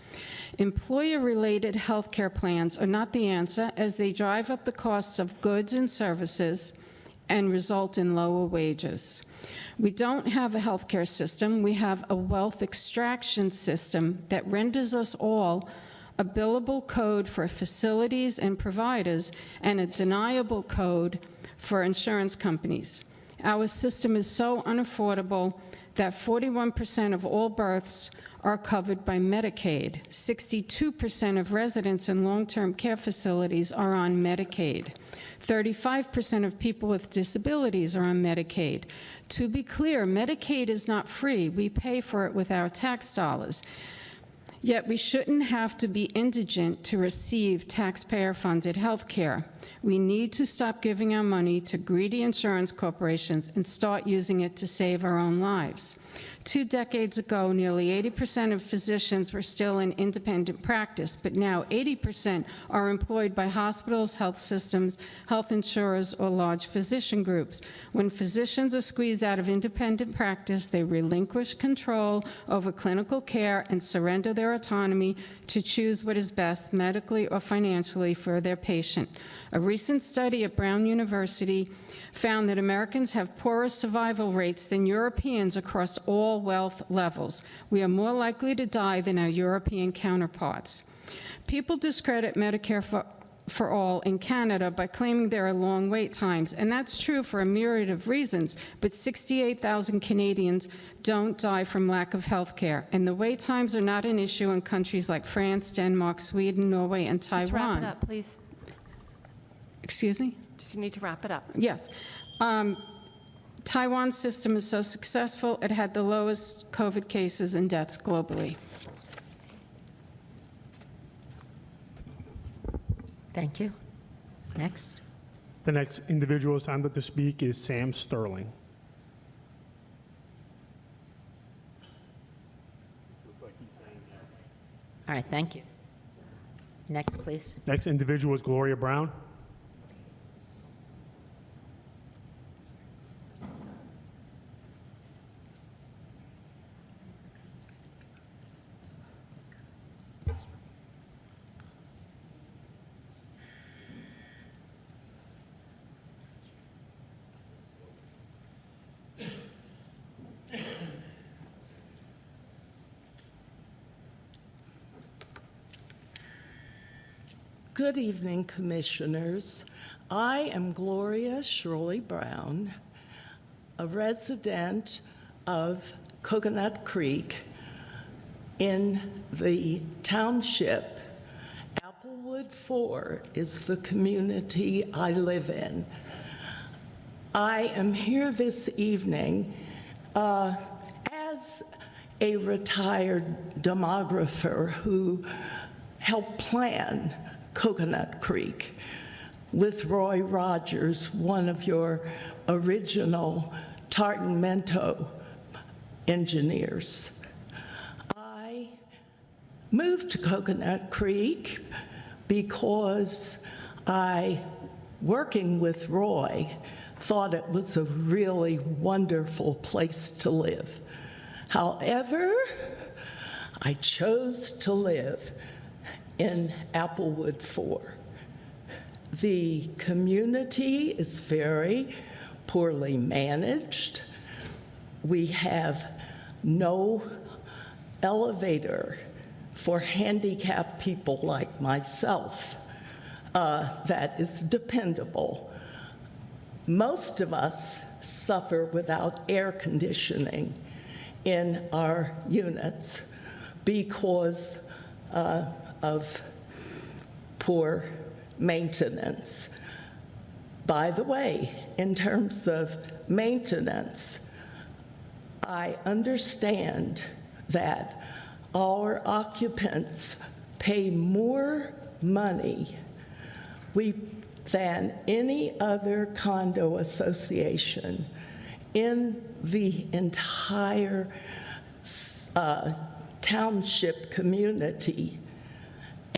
Employer-related health care plans are not the answer, as they drive up the costs of goods and services and result in lower wages. We don't have a health care system. We have a wealth extraction system that renders us all a billable code for facilities and providers, and a deniable code for insurance companies. Our system is so unaffordable that 41% of all births are covered by Medicaid. 62% of residents in long-term care facilities are on Medicaid. 35% of people with disabilities are on Medicaid. To be clear, Medicaid is not free. We pay for it with our tax dollars. Yet we shouldn't have to be indigent to receive taxpayer-funded health care. We need to stop giving our money to greedy insurance corporations and start using it to save our own lives. 2 decades ago, nearly 80% of physicians were still in independent practice, but now 80% are employed by hospitals, health systems, health insurers, or large physician groups. When physicians are squeezed out of independent practice, they relinquish control over clinical care and surrender their autonomy to choose what is best medically or financially for their patient. A recent study at Brown University found that Americans have poorer survival rates than Europeans across all wealth levels. We are more likely to die than our European counterparts. People discredit Medicare for All in Canada by claiming there are long wait times, and that's true for a myriad of reasons, but 68,000 Canadians don't die from lack of health care, and the wait times are not an issue in countries like France, Denmark, Sweden, Norway, and Taiwan.
Just wrap it up, please.
Excuse me?
Just you need to wrap it up.
Yes. Taiwan's system is so successful, it had the lowest COVID cases and deaths globally.
Thank you. Next.
The next individual signed up to speak is Sam Sterling.
All right, thank you. Next, please.
Next individual is Gloria Brown.
Good evening, Commissioners. I am Gloria Shirley Brown, a resident of Coconut Creek in the township. Applewood 4 is the community I live in. I am here this evening as a retired demographer who helped plan Coconut Creek with Roy Rogers, one of your original Tartan-Mento engineers. I moved to Coconut Creek because working with Roy, thought it was a really wonderful place to live. However, I chose to live in Applewood 4. The community is very poorly managed. We have no elevator for handicapped people like myself that is dependable. Most of us suffer without air conditioning in our units because of poor maintenance. By the way, in terms of maintenance, I understand that our occupants pay more money than any other condo association in the entire township community,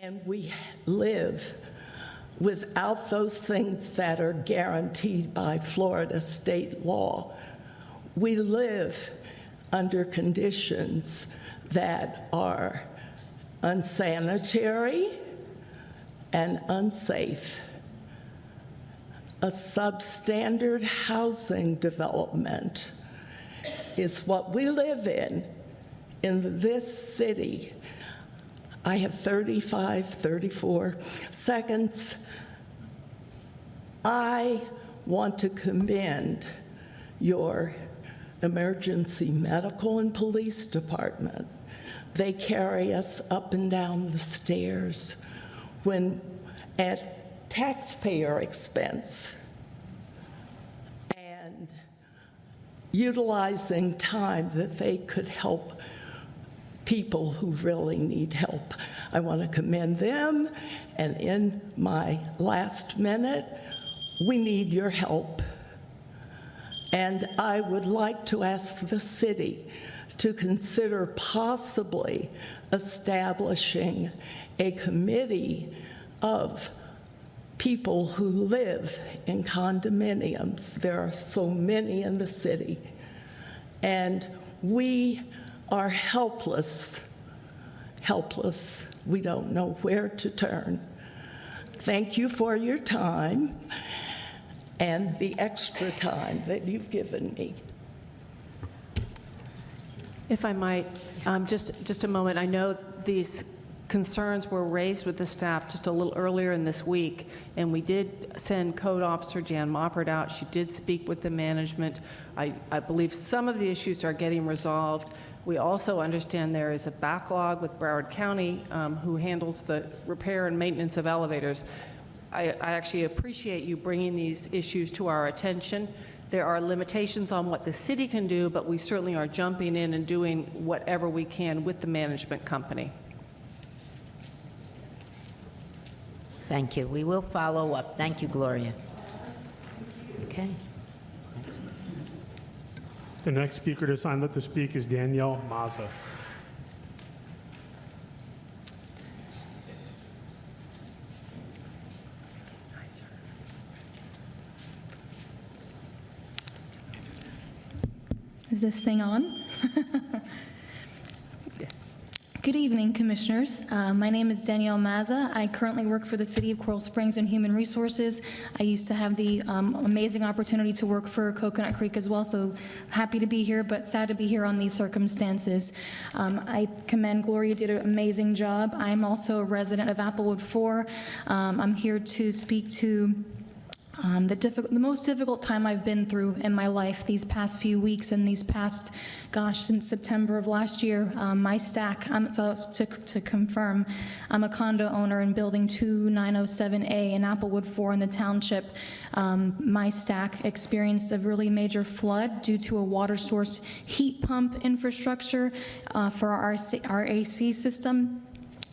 and we live without those things that are guaranteed by Florida state law. We live under conditions that are unsanitary and unsafe. A substandard housing development is what we live in this city. I have 34 seconds. I want to commend your emergency medical and police department. They carry us up and down the stairs at taxpayer expense and utilizing time that they could help people who really need help. I want to commend them, and in my last minute, we need your help. And I would like to ask the city to consider possibly establishing a committee of people who live in condominiums. There are so many in the city. And we are helpless. We don't know where to turn. Thank you for your time and the extra time that you've given me.
If I might, just a moment. I know these concerns were raised with the staff just a little earlier in this week, and we did send Code Officer Jan Moppert out. She did speak with the management. I believe some of the issues are getting resolved. We also understand there is a backlog with Broward County, who handles the repair and maintenance of elevators. I actually appreciate you bringing these issues to our attention. There are limitations on what the city can do, but we certainly are jumping in and doing whatever we can with the management company.
Thank you. We will follow up. Thank you, Gloria. Okay. Next.
The next speaker to sign up to speak is Danielle Mazza.
Is this thing on? Good evening, Commissioners. My name is Danielle Mazza. I currently work for the City of Coral Springs in Human Resources. I used to have the amazing opportunity to work for Coconut Creek as well, so happy to be here, but sad to be here on these circumstances. I commend Gloria, did an amazing job. I'm also a resident of Applewood 4. I'm here to speak to the most difficult time I've been through in my life these past few weeks and these past, since September of last year. My stack, so to confirm, I'm a condo owner in building 2907A in Applewood 4 in the township. My stack experienced a really major flood due to a water source heat pump infrastructure for our AC system.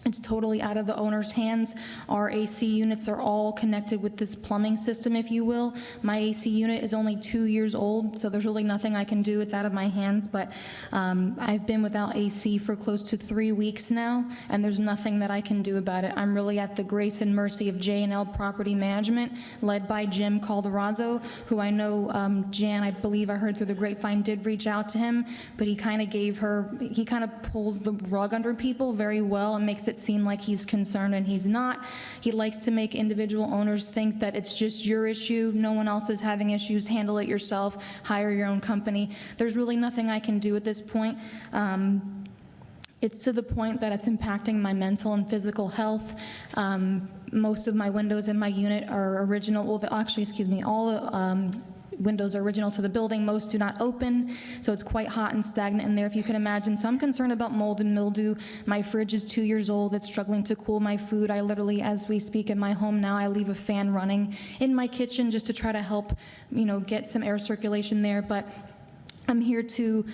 It's totally out of the owner's hands. Our AC units are all connected with this plumbing system, if you will. My AC unit is only 2 years old, so there's really nothing I can do. It's out of my hands, but I've been without AC for close to 3 weeks now, and there's nothing that I can do about it. I'm really at the grace and mercy of J&L Property Management, led by Jim Calderazzo, who I know Jan, I believe I heard through the grapevine, did reach out to him, but he kind of pulls the rug under people very well and makes it seem like he's concerned, and he's not. He likes to make individual owners think that it's just your issue, no one else is having issues, handle it yourself, hire your own company. There's really nothing I can do at this point. It's to the point that it's impacting my mental and physical health. Most of my windows in my unit are original, all windows are original to the building. Most do not open, so it's quite hot and stagnant in there, if you can imagine. So I'm concerned about mold and mildew. My fridge is 2 years old. It's struggling to cool my food. I literally, as we speak in my home now, I leave a fan running in my kitchen just to try to help, get some air circulation there. But I'm here to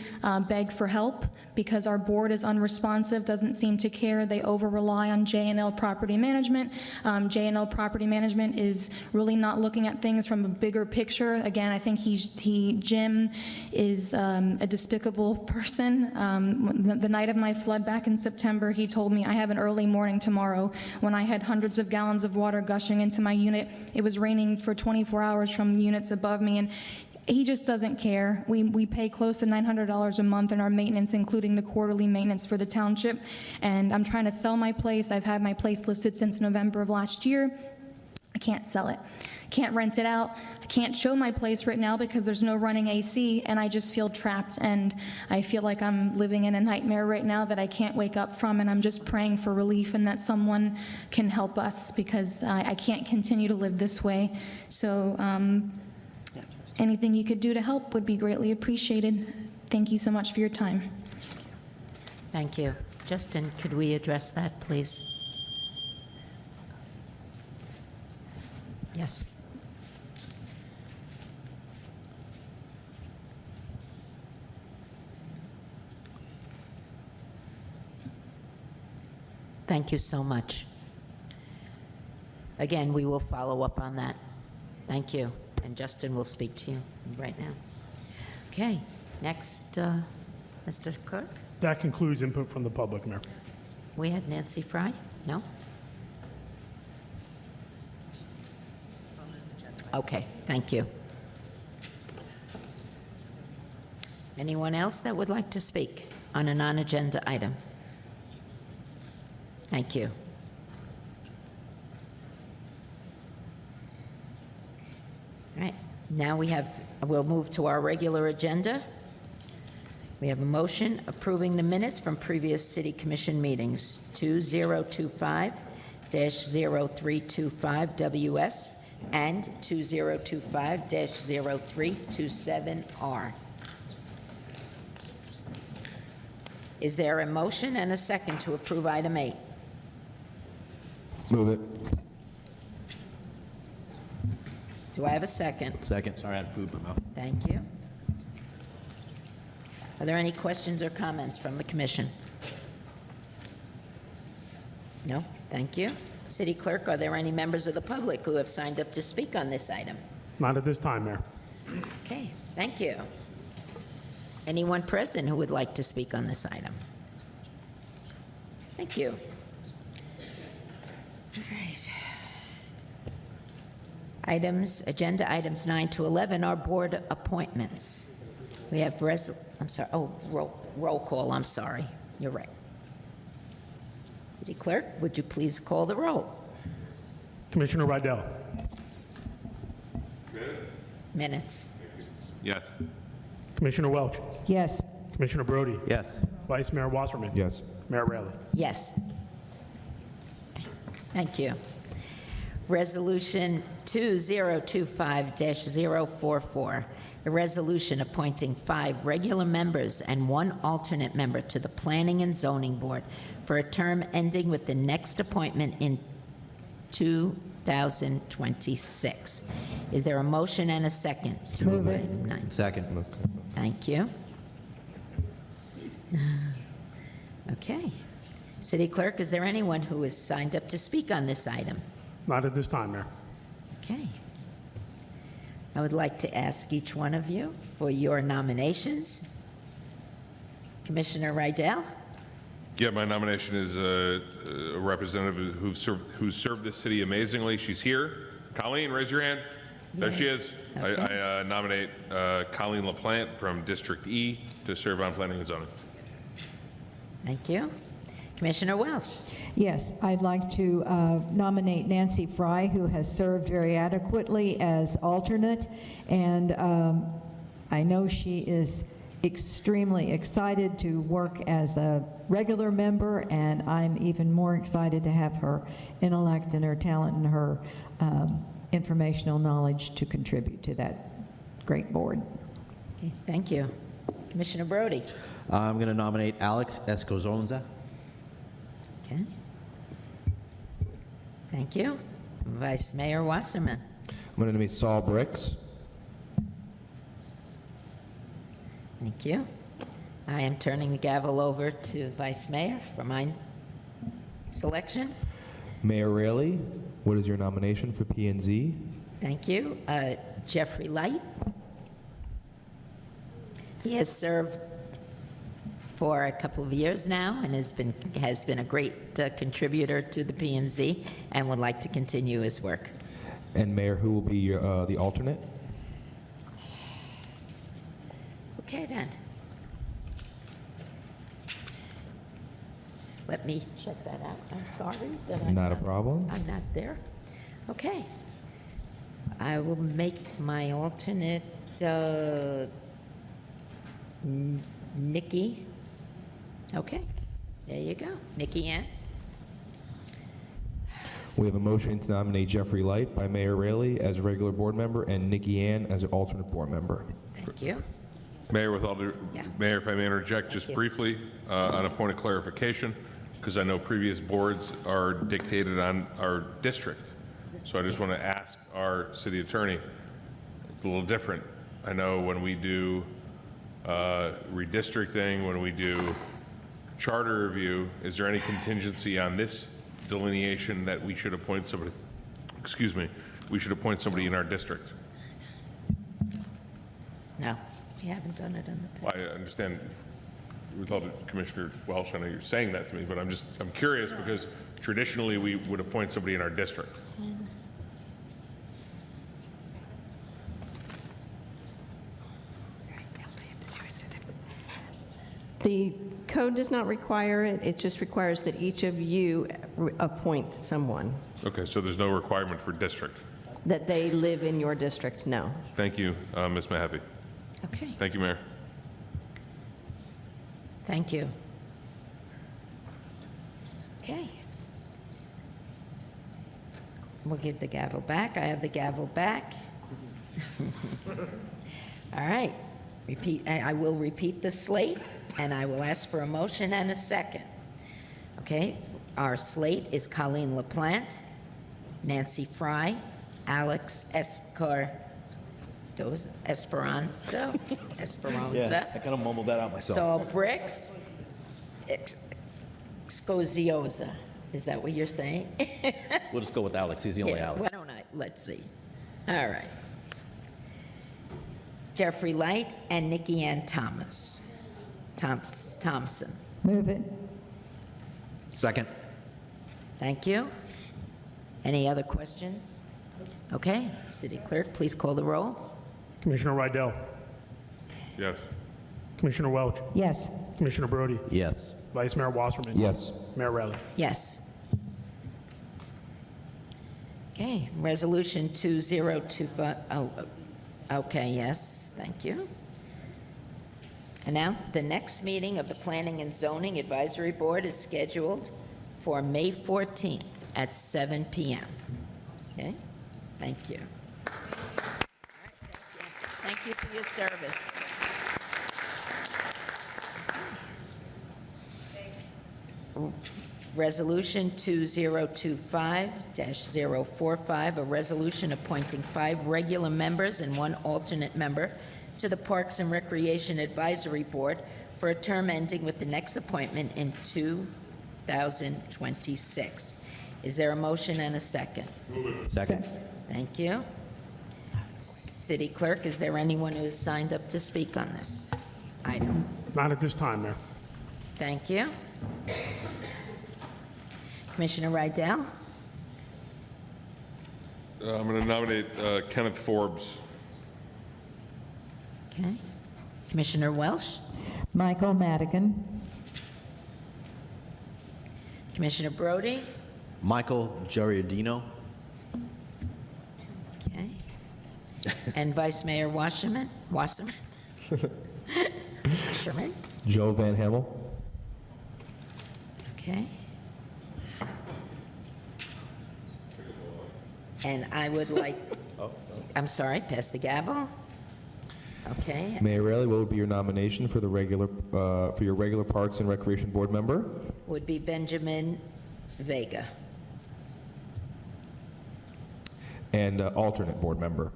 beg for help because our board is unresponsive, doesn't seem to care. They over-rely on J&L Property Management. J&L Property Management is really not looking at things from a bigger picture. Again, I think Jim is a despicable person. The night of my flood back in September, he told me, I have an early morning tomorrow, when I had hundreds of gallons of water gushing into my unit. It was raining for 24 hours from units above me, and he just doesn't care. We pay close to $900 a month in our maintenance, including the quarterly maintenance for the township. And I'm trying to sell my place. I've had my place listed since November of last year. I can't sell it. Can't rent it out. I can't show my place right now because there's no running AC, and I just feel trapped. And I feel like I'm living in a nightmare right now that I can't wake up from, and I'm just praying for relief and that someone can help us because I can't continue to live this way. So, anything you could do to help would be greatly appreciated. Thank you so much for your time.
Thank you. Justin, could we address that, please? Yes. Thank you so much. Again, we will follow up on that. Thank you. And Justin will speak to you right now. Okay, next, Mr. Clerk.
That concludes input from the public, Mayor.
We had Nancy Fry? No? Okay, thank you. Anyone else that would like to speak on a non-agenda item? Thank you. All right, now we'll move to our regular agenda. We have a motion approving the minutes from previous City Commission meetings, 2025-0325 and 2025-0327R. Is there a motion and a second to approve item 8?
Move it.
Do I have a second?
Second. Sorry, I had food in my mouth.
Thank you. Are there any questions or comments from the commission? No? Thank you. City Clerk, are there any members of the public who have signed up to speak on this item?
Not at this time, Mayor.
Okay, thank you. Anyone present who would like to speak on this item? Thank you. All right. Agenda items 9 to 11 are board appointments. We have roll call, I'm sorry. You're right. City Clerk, would you please call the roll?
Commissioner Rydell.
Minutes.
Yes.
Commissioner Welch.
Yes.
Commissioner Brody.
Yes.
Vice Mayor Wasserman.
Yes.
Mayor Raley.
Yes. Thank you. Resolution 2025-044, a resolution appointing 5 regular members and 1 alternate member to the Planning and Zoning Board for a term ending with the next appointment in 2026. Is there a motion and a second to move item 9?
Second.
Thank you. Okay. City Clerk, is there anyone who is signed up to speak on this item?
Not at this time, Mayor.
Okay. I would like to ask each one of you for your nominations. Commissioner Rydell?
Yeah, my nomination is a representative who served this city amazingly. She's here. Colleen, raise your hand. There she is.
Okay.
I nominate Colleen LaPlante from District E to serve on Planning and Zoning.
Thank you. Commissioner Welch?
Yes, I'd like to nominate Nancy Fry, who has served very adequately as alternate, and I know she is extremely excited to work as a regular member, and I'm even more excited to have her intellect and her talent and her informational knowledge to contribute to that great board.
Okay, thank you. Commissioner Brody?
I'm going to nominate Alex Escozonza.
Okay. Thank you. Vice Mayor Wasserman?
I'm going to nominate Saul Bricks.
Thank you. I am turning the gavel over to Vice Mayor for my selection.
Mayor Raley, what is your nomination for P&Z?
Thank you. Jeffrey Light. He has served for a couple of years now and has been a great contributor to the P&Z and would like to continue his work.
And Mayor, who will be your, the alternate?
Okay, then. Let me check that out. I'm sorry that I'm
Not a problem.
I'm not there. Okay. I will make my alternate Nikki. Okay, there you go. Nikki Ann.
We have a motion to nominate Jeffrey Light by Mayor Raley as a regular board member and Nikki Ann as an alternate board member.
Thank you.
Mayor, Mayor, if I may interject just briefly on a point of clarification, because I know previous boards are dictated on our district. So I just want to ask our city attorney, it's a little different. I know when we do redistricting, when we do charter review, is there any contingency on this delineation that we should appoint somebody, we should appoint somebody in our district?
No, we haven't done it in the past.
I understand with all the Commissioner Welch, I know you're saying that to me, but I'm curious because traditionally we would appoint somebody in our district.
The code does not require it. It just requires that each of you appoint someone,
Okay, so there's no requirement for district.
that they live in your district, no.
Thank you, Ms. Mahaffey.
Okay,
Thank you, Mayor.
thank you. Okay. We'll give the gavel back. I have the gavel back. All right. I will repeat the slate, and I will ask for a motion and a second. Okay, our slate is Colleen LaPlante, Nancy Fry, Alex Esperanza,
Yeah, I kind of mumbled that out myself.
Saul Bricks, Scoziosa. Is that what you're saying?
We'll just go with Alex. He's the only
Yeah,
Alex.
why don't I? Let's see. All right. Jeffrey Light and Nikki Ann Thompson.
Move it.
Second.
Thank you. Any other questions? Okay, City Clerk, please call the roll.
Commissioner Rydell.
Yes.
Commissioner Welch.
Yes.
Commissioner Brody.
Yes.
Vice Mayor Wasserman.
Yes.
Mayor Riley.
Yes. Okay, Resolution 2025, okay, yes, thank you. Announce the next meeting of the Planning and Zoning Advisory Board is scheduled for May 14th at 7 p.m. Okay, thank you. All right, thank you for your service. Resolution 2025-045, a resolution appointing 5 regular members and 1 alternate member to the Parks and Recreation Advisory Board for a term ending with the next appointment in 2026. Is there a motion and a second?
Second.
Thank you. City Clerk, is there anyone who has signed up to speak on this item?
Not at this time, Mayor.
Thank you. Commissioner Rydell?
I'm going to nominate Kenneth Forbes.
Okay. Commissioner Welsh?
Michael Madigan.
Commissioner Brody?
Michael Giardino.
Okay. And Vice Mayor Wasserman? Wasserman?
Joe Van Hemel.
Okay. And I would like, I'm sorry, pass the gavel. Okay.
Mayor Raley, what would be your nomination for the regular, for your regular Parks and Recreation Board member?
Would be Benjamin Vega.
And alternate board member?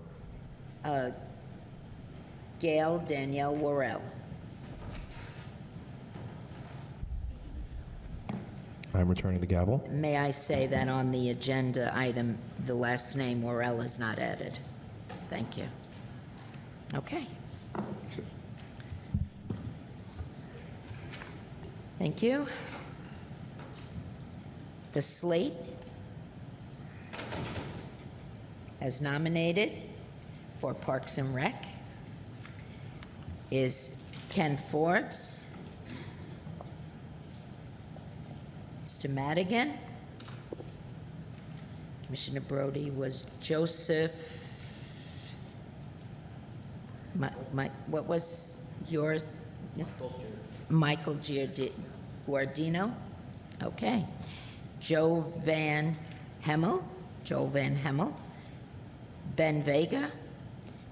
Gail Danielle Worrell.
I'm returning the gavel.
May I say that on the agenda item, the last name Worrell is not added? Thank you. Okay. Thank you. The slate as nominated for Parks and Rec is Ken Forbes, Mr. Madigan, Commissioner Brody was Joseph, what was yours? Michael Giardino. Okay. Joe Van Hemel, Ben Vega,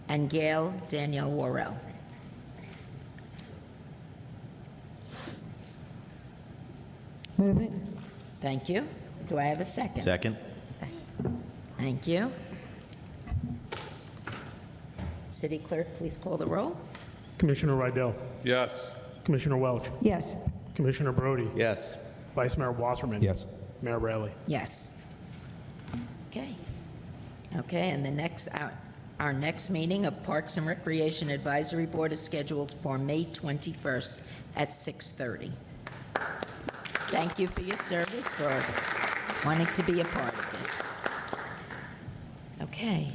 and Gail Danielle Worrell.
Move it.
Thank you. Do I have a second?
Second.
Thank you. City Clerk, please call the roll.
Commissioner Rydell.
Yes.
Commissioner Welch.
Yes.
Commissioner Brody.
Yes.
Vice Mayor Wasserman.
Yes.
Mayor Riley.
Yes. Okay. Okay, and the next, our next meeting of Parks and Recreation Advisory Board is scheduled for May 21st at 6:30. Thank you for your service, for wanting to be a part of this. Okay.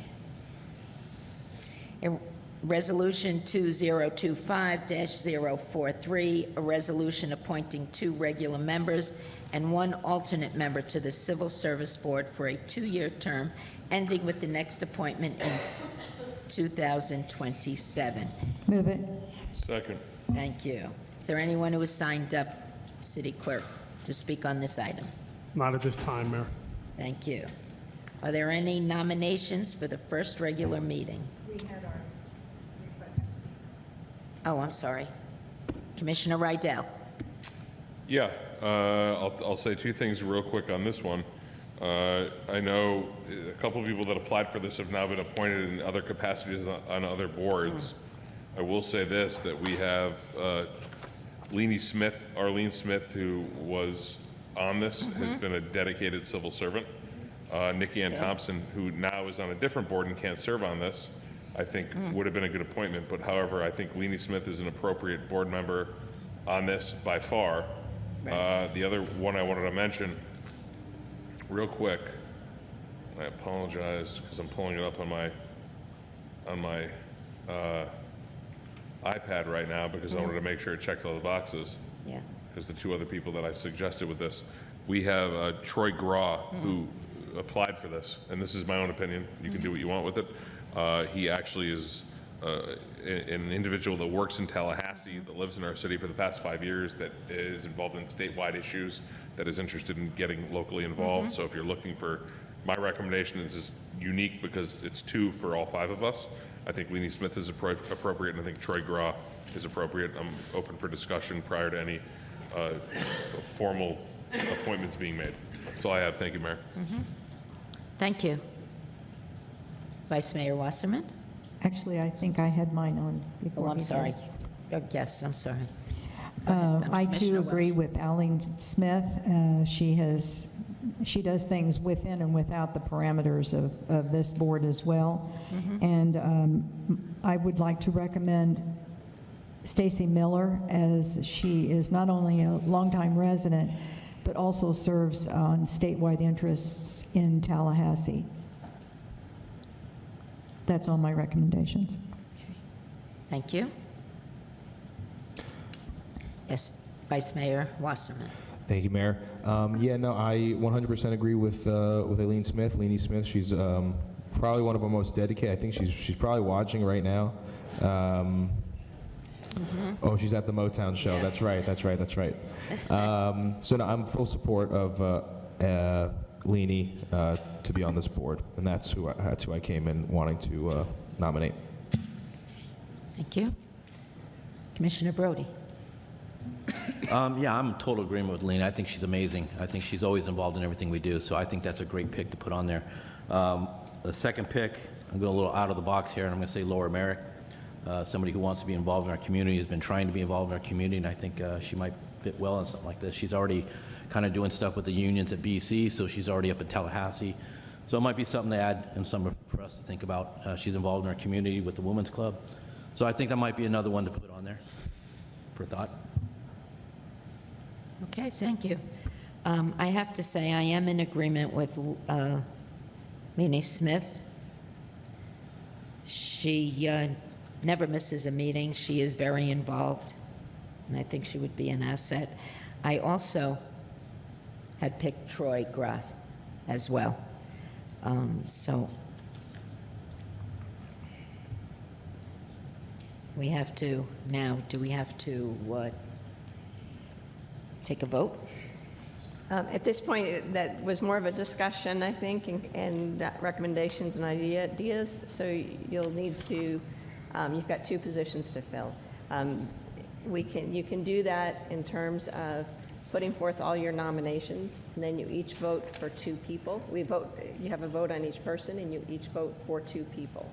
Resolution 2025-043, a resolution appointing 2 regular members and 1 alternate member to the Civil Service Board for a 2-year term ending with the next appointment in 2027.
Move it.
Second.
Thank you. Is there anyone who has signed up, City Clerk, to speak on this item?
Not at this time, Mayor.
Thank you. Are there any nominations for the first regular meeting?
We had our
Oh, I'm sorry. Commissioner Rydell.
Yeah, I'll say 2 things real quick on this one. I know a couple of people that applied for this have now been appointed in other capacities on other boards. I will say this, that we have Arlene Smith, who was on this has been a dedicated civil servant. Nikki Ann Thompson, who now is on a different board and can't serve on this, I think would have been a good appointment. But however, I think Leanie Smith is an appropriate board member on this by far. The other one I wanted to mention, real quick, I apologize because I'm pulling it up on my iPad right now because I wanted to make sure it checked all the boxes.
Yeah.
Because the two other people that I suggested with this, we have Troy Graw, who applied for this, and this is my own opinion. You can do what you want with it. He actually is an individual that works in Tallahassee, that lives in our city for the past 5 years, that is involved in statewide issues, that is interested in getting locally involved. So if you're looking for, my recommendation is unique because it's 2 for all 5 of us. I think Leanie Smith is appropriate, and I think Troy Graw is appropriate. I'm open for discussion prior to any formal appointments being made. That's all I have. Thank you, Mayor.
Thank you. Vice Mayor Wasserman?
Actually, I think I had mine on before.
Oh, I'm
he
sorry.
did.
Yes, I'm sorry.
I too
Commissioner
agree with Eileen Smith. She does things within and without the parameters of this board as well. And I would like to recommend Stacy Miller, as she is not only a longtime resident, but also serves on statewide interests in Tallahassee. That's all my recommendations.
Thank you. Yes, Vice Mayor Wasserman.
Thank you, Mayor. Yeah, no, I 100% agree with Eileen Smith. Leanie Smith, she's probably one of our most dedicated. I think she's probably watching right now. Oh, she's at the Motown show. That's right. So no, I'm full support of Leanie to be on this board, and that's who I came in wanting to nominate.
Thank you. Commissioner Brody.
Yeah, I'm in total agreement with Lena. I think she's amazing. I think she's always involved in everything we do, so I think that's a great pick to put on there. The second pick, I'm going a little out of the box here, and I'm going to say Laura Merrick, somebody who wants to be involved in our community, has been trying to be involved in our community, and I think she might fit well in something like this. She's already kind of doing stuff with the unions at BC, so she's already up in Tallahassee. So it might be something to add and something for us to think about. She's involved in our community with the Women's Club. So I think that might be another one to put on there for thought.
Okay, thank you. I have to say I am in agreement with Leanie Smith. She never misses a meeting. She is very involved, and I think she would be an asset. I also had picked Troy Grass as well. So we have to now, do we have to take a vote?
At this point, that was more of a discussion, I think, and recommendations and ideas. So you'll need to, you've got 2 positions to fill. You can do that in terms of putting forth all your nominations, and then you each vote for 2 people. You have a vote on each person, and you each vote for 2 people.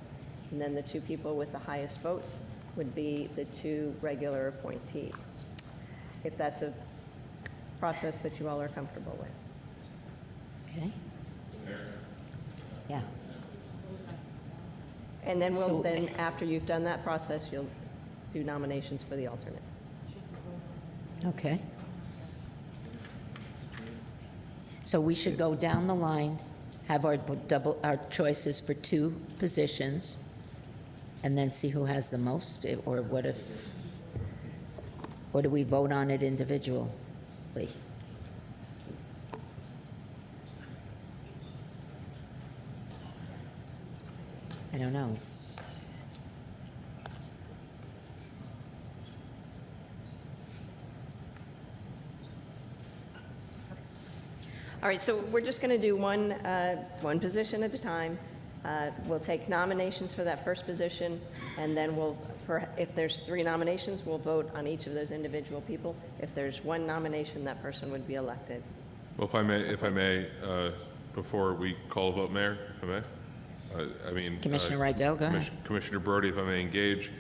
And then the 2 people with the highest votes would be the 2 regular appointees, if that's a process that you all are comfortable with.
Okay. Yeah.
And then after you've done that process, you'll do nominations for the alternate.
Okay. So we should go down the line, have our choices for 2 positions, and then see who has the most, or what do we vote on it individually? I don't know,
All right, so we're just going to do one position at a time. We'll take nominations for that first position, and then if there's 3 nominations, we'll vote on each of those individual people. If there's 1 nomination, that person would be elected.
Well, if I may, before we call a vote, Mayor, if I may.
Commissioner Rydell, go ahead.
Commissioner Brody, if I may engage.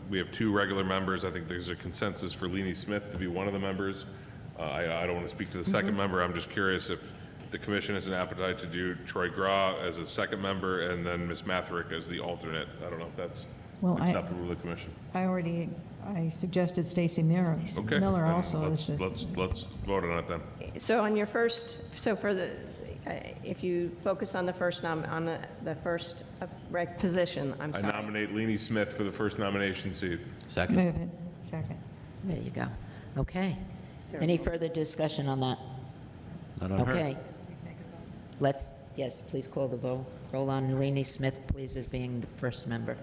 We have 2 regular members. I think there's a consensus for Leanie Smith to be one of the members. I don't want to speak to the second member. I'm just curious if the commission has an appetite to do Troy Gra as a second member and then Ms. Matherick as the alternate. I don't know if that's
Well,
acceptable to the commission.
I suggested Stacy Miller
Okay.
Miller
then
also.
Let's vote on it then.
So on your first, so for the, if you focus on the first position, I'm
I
sorry.
nominate Leanie Smith for the first nomination seat.
Second.
Move it. Second.
There you go. Okay. Any further discussion on that?
Not on her.
Okay. Yes, please call the vote. Roll on Leanie Smith, please, as being the first member.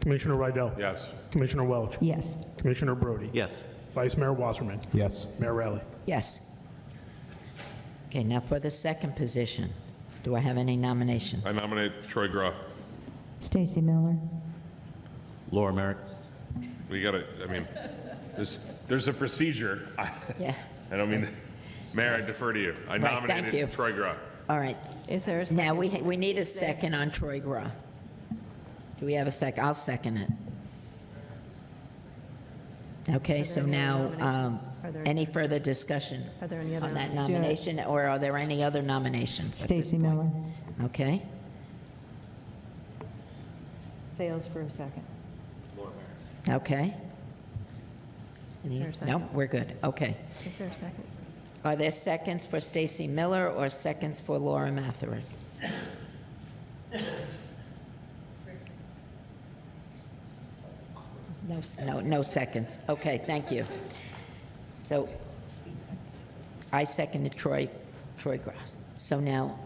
Commissioner Rydell?
Yes.
Commissioner Welch?
Yes.
Commissioner Brody?
Yes.
Vice Mayor Wasserman?
Yes.
Mayor Rowley?
Yes. Okay, now for the second position. Do I have any nominations?
I nominate Troy Gra.
Stacy Miller.
Laura Merrick.
We got to, I mean, there's a procedure.
Yeah.
I don't mean, Mayor, I defer to you. I
Right, thank you.
nominated Troy Gra.
All right.
Is there a second?
Now, we need a second on Troy Gra. Do we have a second? I'll second it. Okay, so now,
Are there
any further discussion
Are there any other
on that
nominations?
nomination, or are there any other nominations?
Stacy Miller.
Okay.
Fails for a second.
Okay.
Is there a second?
No, we're good. Okay.
Is there a second?
Are there seconds for Stacy Miller or seconds for Laura Matherick? No seconds. Okay, thank you. So I seconded Troy Grass. So now,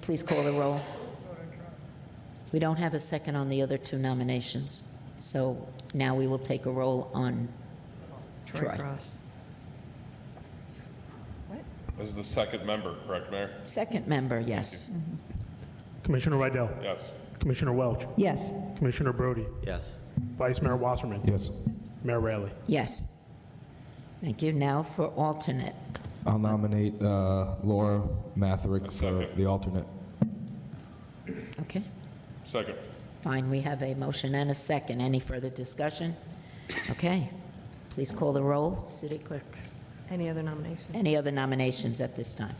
please call the roll. We don't have a second on the other two nominations. So now we will take a roll on Troy.
Cross.
As the second member, correct, Mayor?
Second member, yes.
Commissioner Rydell?
Yes.
Commissioner Welch?
Yes.
Commissioner Brody?
Yes.
Vice Mayor Wasserman?
Yes.
Mayor Rowley?
Yes. Thank you. Now for alternate.
I'll nominate Laura Matherick for the alternate.
Okay,
Second.
fine. We have a motion and a second. Any further discussion? Okay. Please call the roll. City Clerk.
Any other nominations?
Any other nominations at this time?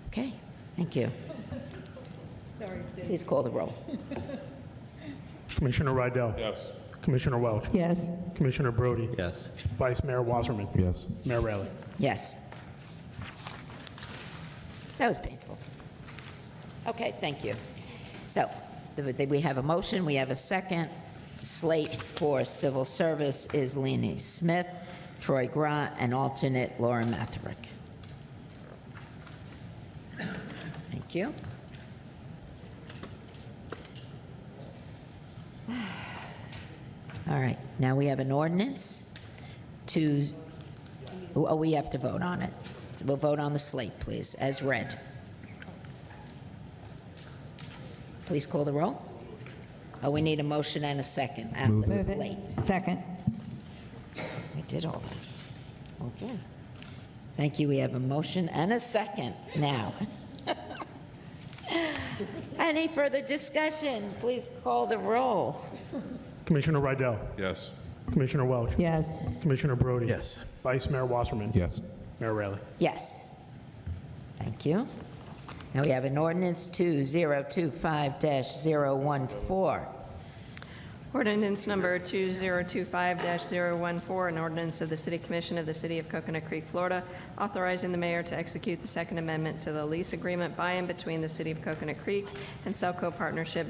Okay, thank you. Please call the roll.
Commissioner Rydell?
Yes.
Commissioner Welch?
Yes.
Commissioner Brody?
Yes.
Vice Mayor Wasserman?
Yes.
Mayor Rowley?
Yes. That was painful. Okay, thank you. So we have a motion, we have a second. Slate for civil service is Leanie Smith, Troy Gra, and alternate Laura Matherick. Thank you. All right, now we have an ordinance to, oh, we have to vote on it. So we'll vote on the slate, please, as read. Please call the roll. Oh, we need a motion and a second on the
Move
slate.
it. Second.
We did all that. Okay. Thank you. We have a motion and a second now. Any further discussion? Please call the roll.
Commissioner Rydell?
Yes.
Commissioner Welch?
Yes.
Commissioner Brody?
Yes.
Vice Mayor Wasserman?
Yes.
Mayor Rowley?
Yes. Thank you. Now we have an ordinance 2025-014.
Ordinance number 2025-014, an ordinance of the City Commission of the City of Coconut Creek, Florida, authorizing the mayor to execute the Second Amendment to the lease agreement by and between the City of Coconut Creek and Celco Partnership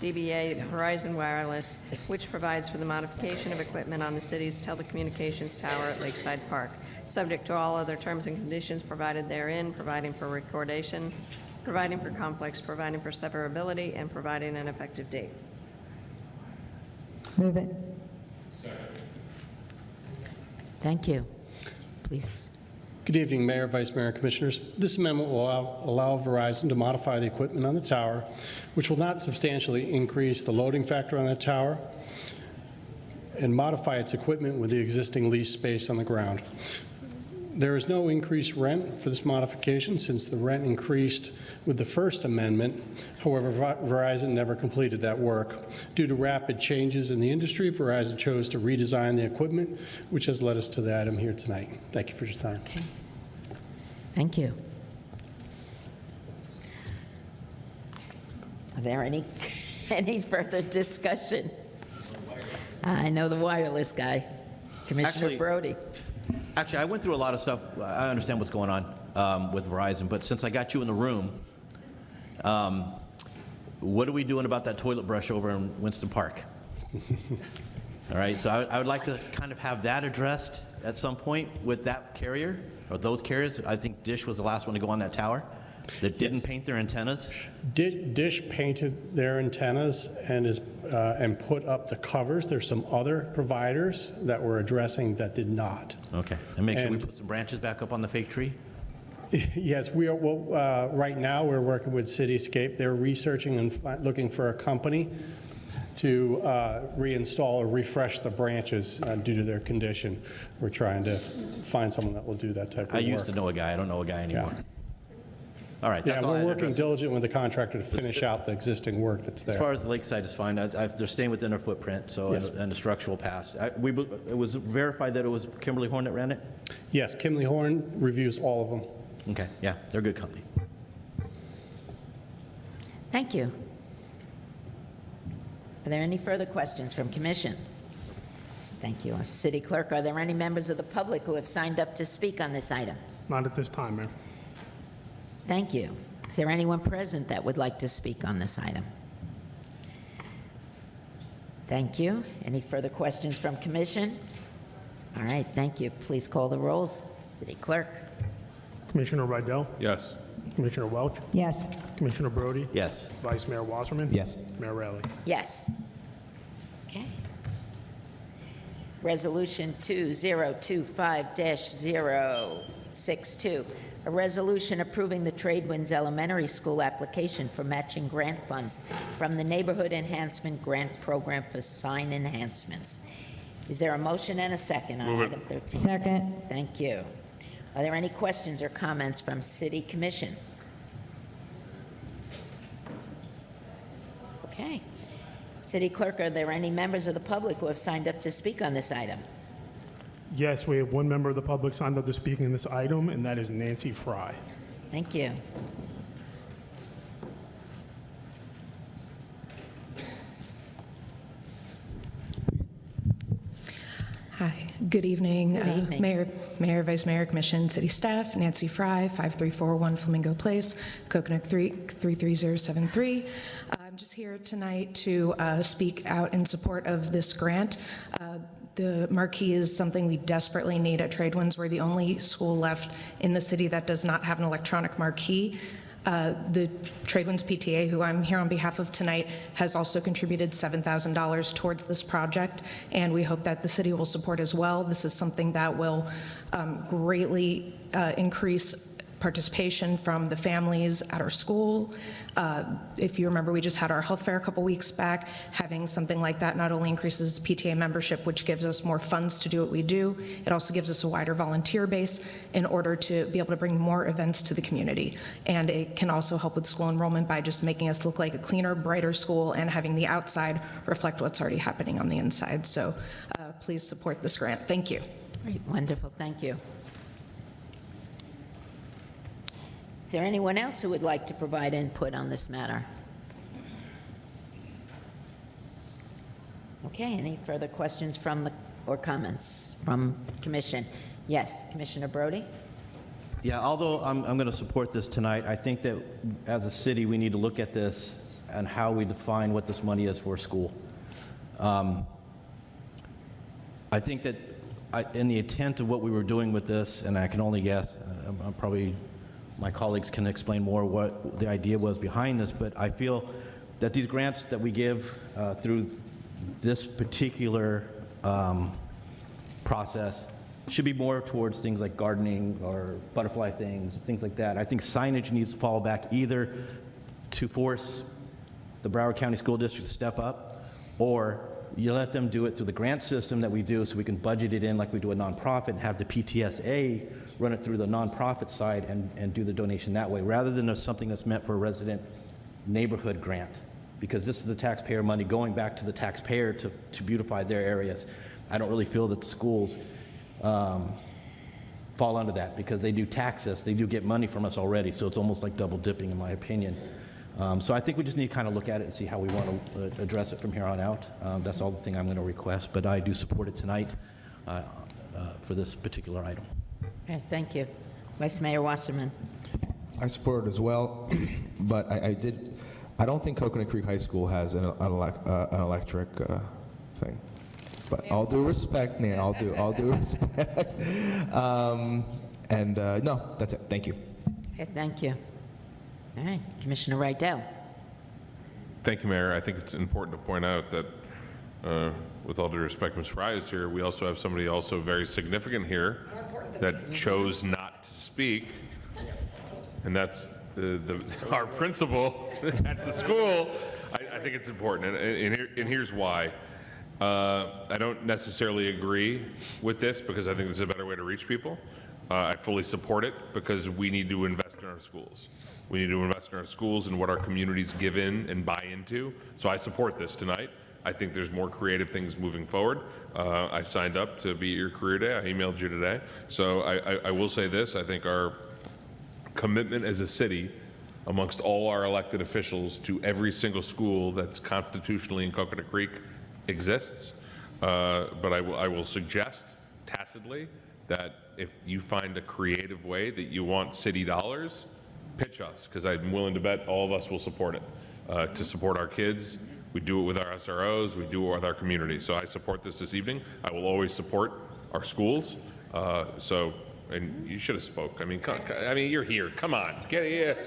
DBA Verizon Wireless, which provides for the modification of equipment on the city's telecommunications tower at Lakeside Park, subject to all other terms and conditions provided therein, providing for recordation, providing for conflicts, providing for severability, and providing an effective date.
Move it.
Thank you. Please.
Good evening, Mayor, Vice Mayor, Commissioners. This amendment will allow Verizon to modify the equipment on the tower, which will not substantially increase the loading factor on the tower, and modify its equipment with the existing lease space on the ground. There is no increased rent for this modification since the rent increased with the first amendment. However, Verizon never completed that work. Due to rapid changes in the industry, Verizon chose to redesign the equipment, which has led us to the item here tonight. Thank you for your time.
Okay. Thank you. Are there any further discussion? I know the wireless guy, Commissioner Brody.
Actually, I went through a lot of stuff. I understand what's going on with Verizon, but since I got you in the room, what are we doing about that toilet brush over in Winston Park? All right, so I would like to kind of have that addressed at some point with that carrier, or those carriers. I think Dish was the last one to go on that tower that didn't paint their antennas.
Dish painted their antennas and put up the covers. There's some other providers that were addressing that did not.
Okay, and make sure we put some branches back up on the fake tree?
Yes, we are. Well, right now we're working with Cityscape. They're researching and looking for a company to reinstall or refresh the branches due to their condition. We're trying to find someone that will do that type of work.
I used to know a guy. I don't know a guy anymore.
Yeah.
All right.
Yeah, we're working diligently with the contractor to finish out the existing work that's there.
As far as the lakeside is fine. They're staying within their footprint, so
Yes.
and the structural passed. It was verified that it was Kimberly Horn that ran it?
Yes, Kimberly Horn reviews all of them.
Okay, yeah, they're a good company.
Thank you. Are there any further questions from Commission? Thank you. City Clerk, are there any members of the public who have signed up to speak on this item?
Not at this time, Mayor.
Thank you. Is there anyone present that would like to speak on this item? Thank you. Any further questions from Commission? All right, thank you. Please call the rolls. City Clerk.
Commissioner Rydell?
Yes.
Commissioner Welch?
Yes.
Commissioner Brody?
Yes.
Vice Mayor Wasserman?
Yes.
Mayor Rowley?
Yes. Okay. Resolution 2025-062, a resolution approving the Tradewinds Elementary School application for matching grant funds from the Neighborhood Enhancement Grant Program for sign enhancements. Is there a motion and a second on item 13?
Second.
Thank you. Are there any questions or comments from City Commission? Okay. City Clerk, are there any members of the public who have signed up to speak on this item?
Yes, we have one member of the public signed up to speak in this item, and that is Nancy Fry.
Thank you.
Hi, good evening.
Good evening.
Mayor, Vice Mayor, Commission, City Staff, Nancy Fry, 5341 Flamingo Place, Coconut Creek, 33073. I'm just here tonight to speak out in support of this grant. The marquee is something we desperately need at Tradewinds. We're the only school left in the city that does not have an electronic marquee. The Tradewinds PTA, who I'm here on behalf of tonight, has also contributed $7,000 towards this project, and we hope that the city will support as well. This is something that will greatly increase participation from the families at our school. If you remember, we just had our health fair a couple weeks back. Having something like that not only increases PTA membership, which gives us more funds to do what we do, it also gives us a wider volunteer base in order to be able to bring more events to the community. And it can also help with school enrollment by just making us look like a cleaner, brighter school and having the outside reflect what's already happening on the inside. So please support this grant. Thank you.
Great, wonderful, thank you. Is there anyone else who would like to provide input on this matter? Okay, any further questions from or comments from Commission? Yes, Commissioner Brody?
Yeah, although I'm going to support this tonight, I think that as a city, we need to look at this and how we define what this money is for school. I think that in the intent of what we were doing with this, and I can only guess, I'm probably my colleagues can explain more what the idea was behind this, but I feel that these grants that we give through this particular process should be more towards things like gardening or butterfly things like that. I think signage needs to fall back either to force the Broward County School District to step up, or you let them do it through the grant system that we do, so we can budget it in like we do a nonprofit and have the PTSA run it through the nonprofit side and do the donation that way, rather than something that's meant for a resident neighborhood grant, because this is the taxpayer money going back to the taxpayer to beautify their areas. I don't really feel that the schools fall under that, because they do tax us, they do get money from us already, so it's almost like double dipping in my opinion. So I think we just need to kind of look at it and see how we want to address it from here on out. That's all the thing I'm going to request, but I do support it tonight for this particular item.
Okay, thank you. Vice Mayor Wasserman.
I support it as well, but I don't think Coconut Creek High School has an electric thing. But all due respect, Nan, all due respect. No, that's it. Thank you.
Okay, thank you. All right, Commissioner Rydell.
Thank you, Mayor. I think it's important to point out that, with all due respect, Ms. Fry is here. We also have somebody also very significant here that chose not to speak, and that's our principal at the school. I think it's important, and here's why. I don't necessarily agree with this, because I think this is a better way to reach people. I fully support it, because we need to invest in our schools. We need to invest in our schools and what our communities give in and buy into. So I support this tonight. I think there's more creative things moving forward. I signed up to be at your career day. I emailed you today. So I will say this. I think our commitment as a city amongst all our elected officials to every single school that's constitutionally in Coconut Creek exists. But I will suggest tacitly that if you find a creative way that you want city dollars, pitch us, because I'm willing to bet all of us will support it. To support our kids, we do it with our SROs, we do it with our community. So I support this evening. I will always support our schools. And you should have spoke. I mean, you're here. Come on, get up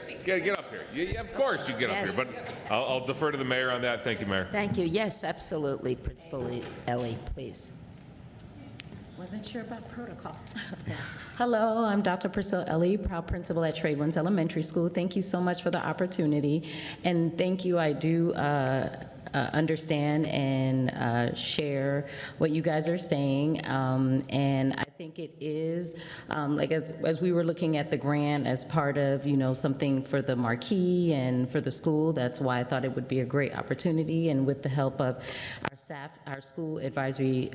here. Of course you get up here. But I'll defer to the mayor on that. Thank you, Mayor.
Thank you. Yes, absolutely. Principal Ellie, please.
Wasn't sure about protocol. Hello, I'm Dr. Priscilla Ellie, proud principal at Tradewinds Elementary School. Thank you so much for the opportunity, and thank you. I do understand and share what you guys are saying, and I think it is like as we were looking at the grant as part of something for the marquee and for the school. That's why I thought it would be a great opportunity, and with the help of our staff, our school advisory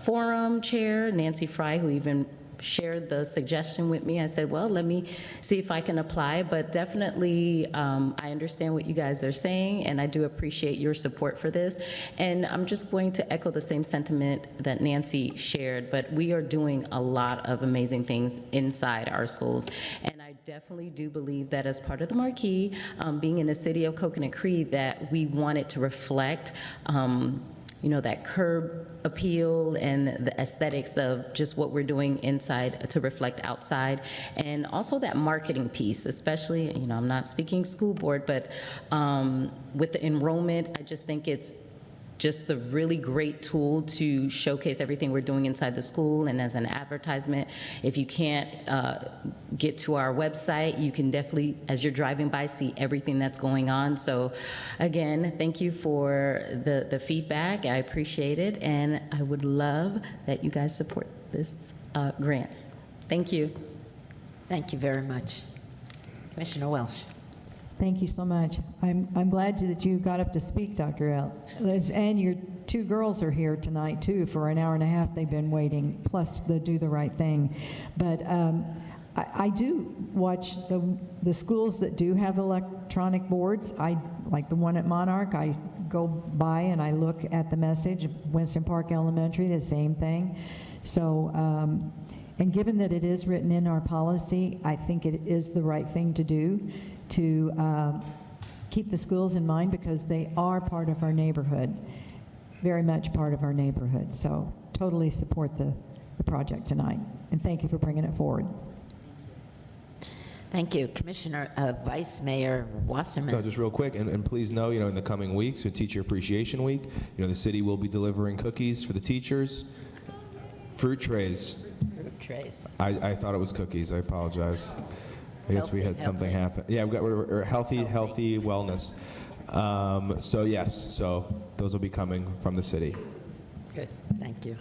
forum chair Nancy Fry, who even shared the suggestion with me. I said, well, let me see if I can apply, but definitely I understand what you guys are saying, and I do appreciate your support for this. And I'm just going to echo the same sentiment that Nancy shared, but we are doing a lot of amazing things inside our schools. And I definitely do believe that as part of the marquee, being in the city of Coconut Creek, that we wanted to reflect that curb appeal and the aesthetics of just what we're doing inside to reflect outside. And also that marketing piece, especially, I'm not speaking school board, but with the enrollment, I just think it's just a really great tool to showcase everything we're doing inside the school. And as an advertisement, if you can't get to our website, you can definitely, as you're driving by, see everything that's going on. So again, thank you for the feedback. I appreciate it. And I would love that you guys support this grant. Thank you.
Thank you very much. Commissioner Welch.
Thank you so much. I'm glad that you got up to speak, Dr. Ellis, and your two girls are here tonight too. For an hour and a half they've been waiting, plus the Do the Right Thing. But I do watch the schools that do have electronic boards. I like the one at Monarch. I go by and I look at the message. Winston Park Elementary, the same thing. So, and given that it is written in our policy, I think it is the right thing to do, to keep the schools in mind, because they are part of our neighborhood, very much part of our neighborhood. So totally support the project tonight, and thank you for bringing it forward.
Thank you. Commissioner, Vice Mayor Wasserman.
No, just real quick, and please know, in the coming weeks, with Teacher Appreciation Week, the city will be delivering cookies for the teachers, fruit trays.
Fruit trays.
I thought it was cookies. I apologize. I guess we had something happen. Yeah, we're healthy wellness. So yes, so those will be coming from the city.
Good, thank you.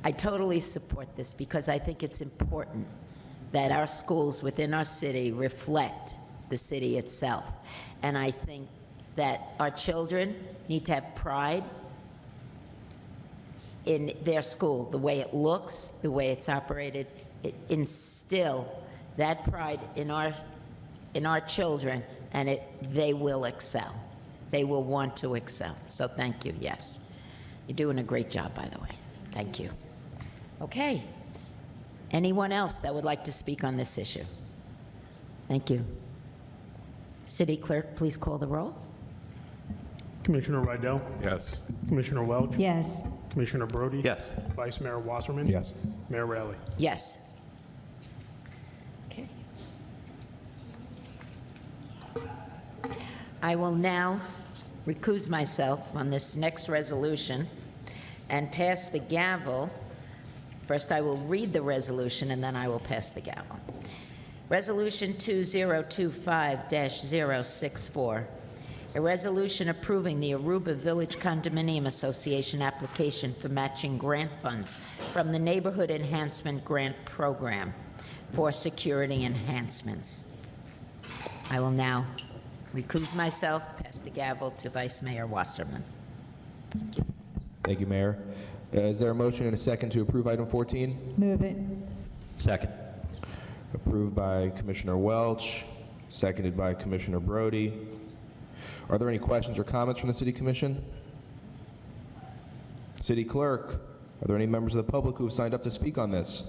I totally support this because I think it's important that our schools within our city reflect the city itself. And I think that our children need to have pride in their school, the way it looks, the way it's operated. Instill that pride in our children, and they will excel. They will want to excel. So thank you, yes. You're doing a great job, by the way. Thank you. Okay. Anyone else that would like to speak on this issue? Thank you. City Clerk, please call the roll.
Commissioner Rydell?
Yes.
Commissioner Welch?
Yes.
Commissioner Brody?
Yes.
Vice Mayor Wasserman?
Yes.
Mayor Raley?
Yes. Okay. I will now recuse myself on this next resolution and pass the gavel. First, I will read the resolution, and then I will pass the gavel. Resolution 2025-064, a resolution approving the Aruba Village Condominium Association application for matching grant funds from the Neighborhood Enhancement Grant Program for security enhancements. I will now recuse myself, pass the gavel to Vice Mayor Wasserman.
Thank you, Mayor. Is there a motion and a second to approve item 14?
Move it.
Second.
Approved by Commissioner Welch, seconded by Commissioner Brody. Are there any questions or comments from the City Commission? City Clerk, are there any members of the public who have signed up to speak on this?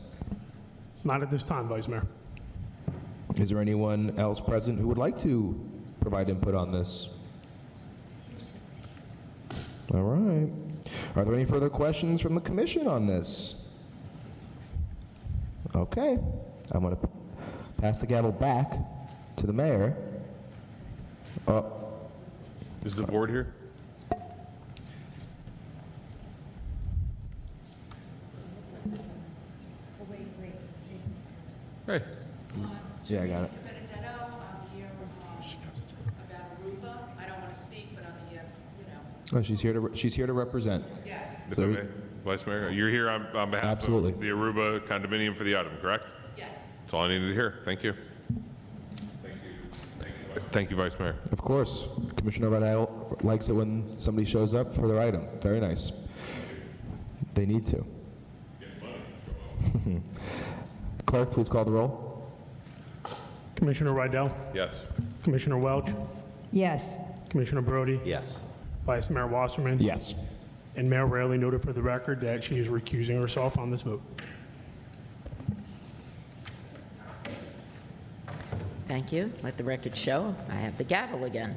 Not at this time, Vice Mayor.
Is there anyone else present who would like to provide input on this? All right. Are there any further questions from the commission on this? Okay. I'm going to pass the gavel back to the mayor.
Is the board here? Hey.
Yeah, I got it. Oh, she's here to represent.
Yes. If I may, Vice Mayor, you're here on behalf
Absolutely.
of the Aruba condominium for the item, correct? Yes. That's all I needed to hear. Thank you. Thank you, Vice Mayor.
Of course. Commissioner Rydell likes it when somebody shows up for their item. Very nice. They need to. Clerk, please call the roll.
Commissioner Rydell?
Yes.
Commissioner Welch?
Yes.
Commissioner Brody?
Yes.
Vice Mayor Wasserman?
Yes.
And Mayor Raley noted for the record that she is recusing herself on this vote.
Thank you. Let the record show I have the gavel again.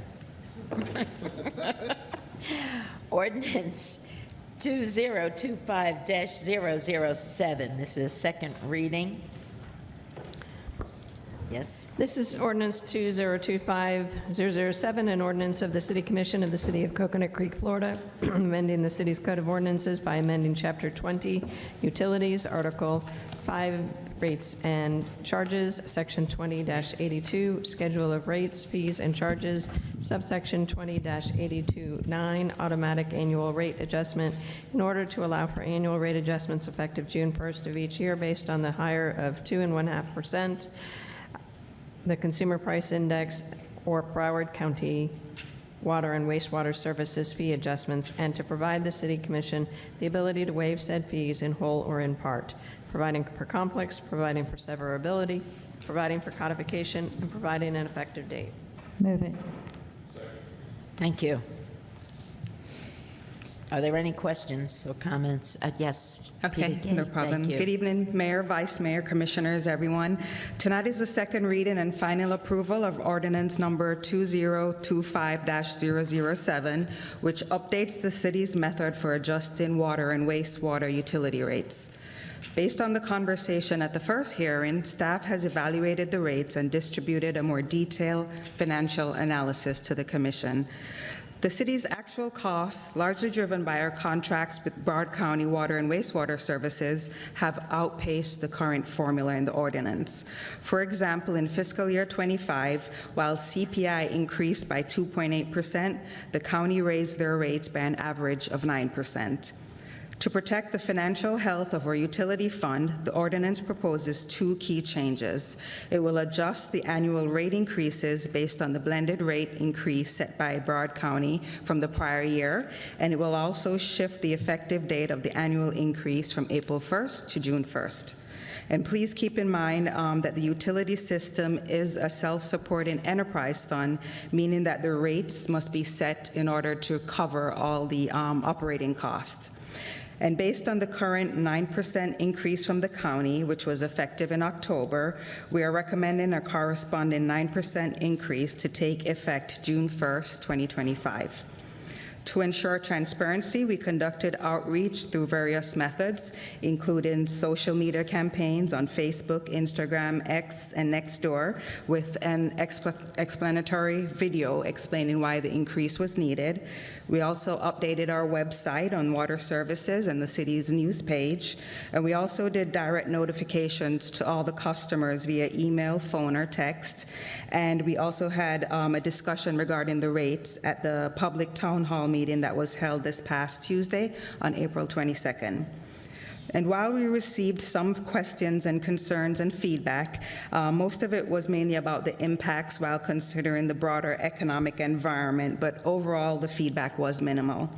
Ordinance 2025-007. This is second reading. Yes.
This is ordinance 2025-007, an ordinance of the City Commission of the City of Coconut Creek, Florida, amending the city's code of ordinances by amending Chapter 20, Utilities, Article 5, Rates and Charges, Section 20-82, Schedule of Rates, Fees, and Charges, subsection 20-82-9, Automatic Annual Rate Adjustment, in order to allow for annual rate adjustments effective June 1st of each year based on the higher of 2.5%, the Consumer Price Index, or Broward County Water and Wastewater Services fee adjustments, and to provide the City Commission the ability to waive said fees in whole or in part, providing for conflicts, providing for severability, providing for codification, and providing an effective date.
Move it.
Thank you. Are there any questions or comments? Yes.
Okay,
Peter Gay,
no problem.
thank you.
Good evening, Mayor, Vice Mayor, Commissioners, everyone. Tonight is the second reading and final approval of ordinance number 2025-007, which updates the city's method for adjusting water and wastewater utility rates. Based on the conversation at the first hearing, staff has evaluated the rates and distributed a more detailed financial analysis to the Commission. The city's actual costs, largely driven by our contracts with Broward County Water and Wastewater Services, have outpaced the current formula in the ordinance. For example, in fiscal year 25, while CPI increased by 2.8%, the county raised their rates by an average of 9%. To protect the financial health of our utility fund, the ordinance proposes two key changes. It will adjust the annual rate increases based on the blended rate increase set by Broward County from the prior year, and it will also shift the effective date of the annual increase from April 1st to June 1st. And please keep in mind that the utility system is a self-supporting enterprise fund, meaning that the rates must be set in order to cover all the operating costs. And based on the current 9% increase from the county, which was effective in October, we are recommending a corresponding 9% increase to take effect June 1st, 2025. To ensure transparency, we conducted outreach through various methods, including social media campaigns on Facebook, Instagram, X, and Nextdoor, with an explanatory video explaining why the increase was needed. We also updated our website on water services and the city's news page, and we also did direct notifications to all the customers via email, phone, or text. And we also had a discussion regarding the rates at the public town hall meeting that was held this past Tuesday on April 22nd. And while we received some questions and concerns and feedback, most of it was mainly about the impacts while considering the broader economic environment, but overall the feedback was minimal.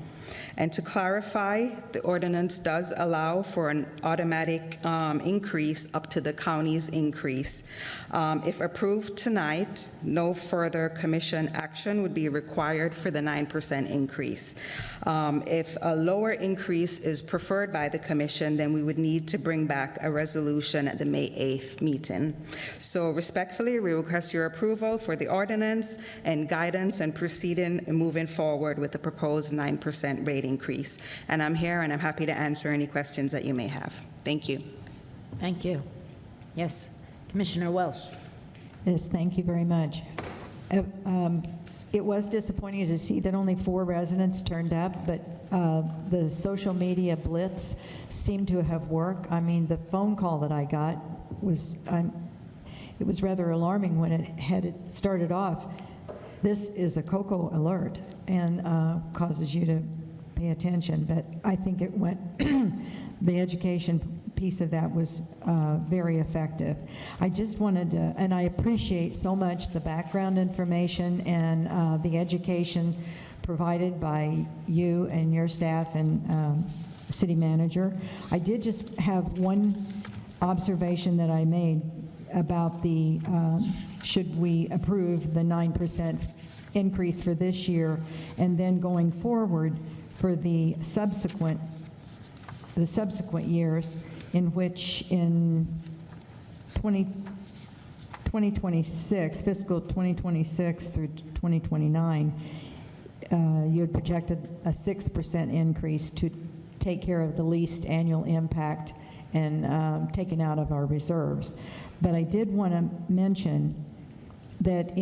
And to clarify, the ordinance does allow for an automatic increase up to the county's increase. If approved tonight, no further commission action would be required for the 9% increase. If a lower increase is preferred by the commission, then we would need to bring back a resolution at the May 8th meeting. So respectfully, we request your approval for the ordinance and guidance and proceeding and moving forward with the proposed 9% rate increase. And I'm here and I'm happy to answer any questions that you may have. Thank you.
Thank you. Yes, Commissioner Welsh.
Yes, thank you very much. It was disappointing to see that only 4 residents turned up, but the social media blitz seemed to have worked. I mean, the phone call that I got was, it was rather alarming when it had started off. This is a COCO alert and causes you to pay attention, but I think it went, the education piece of that was very effective. I just wanted to, and I appreciate so much the background information and the education provided by you and your staff and city manager. I did just have one observation that I made about the, should we approve the 9% increase for this year, and then going forward for the subsequent years, in which in 2026, fiscal 2026 through 2029, you had projected a 6% increase to take care of the least annual impact and taken out of our reserves. But I did want to mention that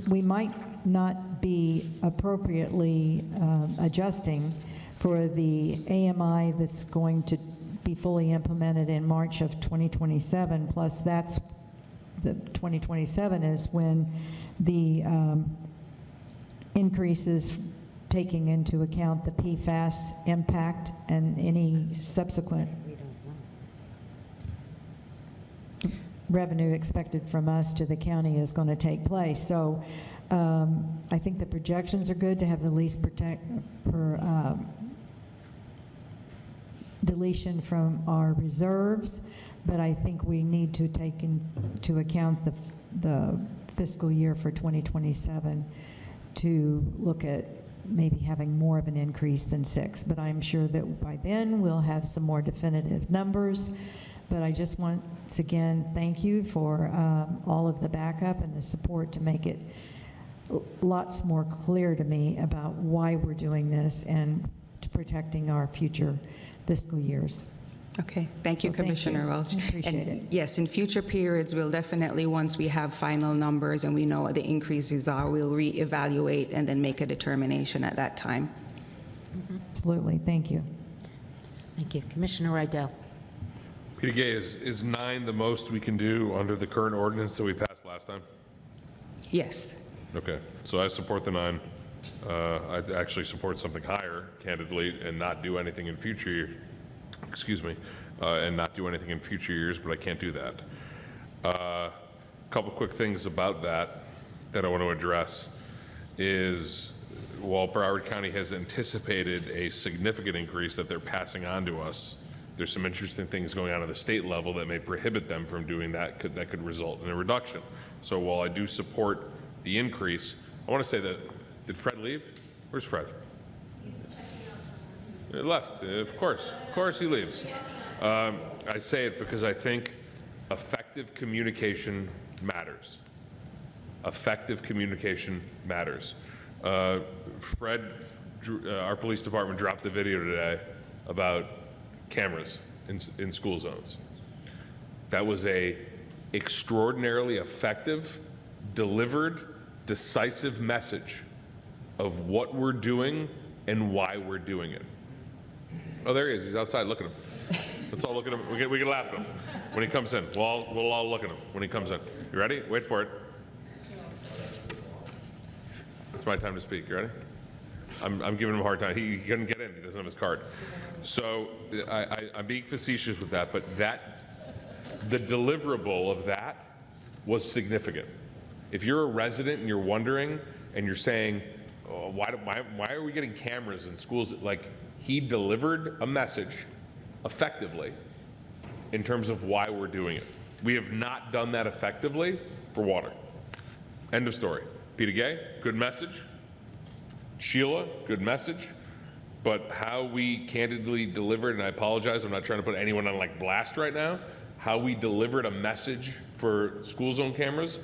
we might not be appropriately adjusting for the AMI that's going to be fully implemented in March of 2027, plus that's the 2027 is when the increases taking into account the PFAS impact and any subsequent revenue expected from us to the county is going to take place. So I think the projections are good to have the least deletion from our reserves, but I think we need to take into account the fiscal year for 2027 to look at maybe having more of an increase than 6. But I'm sure that by then we'll have some more definitive numbers. But I just once again thank you for all of the backup and the support to make it lots more clear to me about why we're doing this and to protecting our future fiscal years.
Okay, thank you,
So thank
Commissioner
you.
Welch.
I appreciate
And
it.
yes, in future periods, we'll definitely, once we have final numbers and we know what the increases are, we'll reevaluate and then make a determination at that time.
Absolutely, thank you.
Thank you. Commissioner Rydell.
Peter Gay, is 9 the most we can do under the current ordinance that we passed last time?
Yes.
Okay, so I support the 9. I'd actually support something higher, candidly, and not do anything in future years. Excuse me, and not do anything in future years, but I can't do that. A couple quick things about that I want to address is, while Broward County has anticipated a significant increase that they're passing on to us, there's some interesting things going on at the state level that may prohibit them from doing that, that could result in a reduction. So while I do support the increase, I want to say that, did Fred leave? Where's Fred? He left, of course he leaves. I say it because I think effective communication matters. Effective communication matters. Fred, our police department dropped a video today about cameras in school zones. That was a extraordinarily effective, delivered, decisive message of what we're doing and why we're doing it. Oh, there he is. He's outside. Look at him. Let's all look at him. We can laugh at him when he comes in. We'll all look at him when he comes in. You ready? Wait for it. It's my time to speak. You ready? I'm giving him a hard time. He couldn't get in. He doesn't have his card. So I'm being facetious with that, but the deliverable of that was significant. If you're a resident and you're wondering and you're saying, oh, why are we getting cameras in schools? Like, he delivered a message effectively in terms of why we're doing it. We have not done that effectively for water. End of story. Peter Gay, good message. Sheila, good message. But how we candidly delivered, and I apologize, I'm not trying to put anyone on like blast right now, how we delivered a message for school zone cameras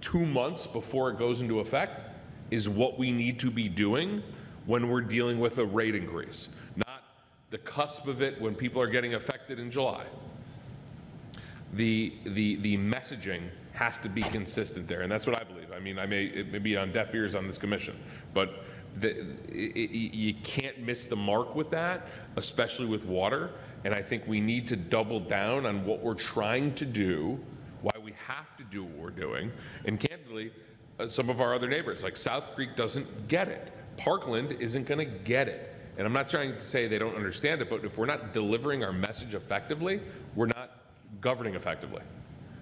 2 months before it goes into effect is what we need to be doing when we're dealing with a rate increase, not the cusp of it when people are getting affected in July. The messaging has to be consistent there, and that's what I believe. I mean, it may be on deaf ears on this commission, but you can't miss the mark with that, especially with water. And I think we need to double down on what we're trying to do, why we have to do what we're doing. And candidly, some of our other neighbors, like South Creek, doesn't get it. Parkland isn't going to get it. And I'm not trying to say they don't understand it, but if we're not delivering our message effectively, we're not governing effectively.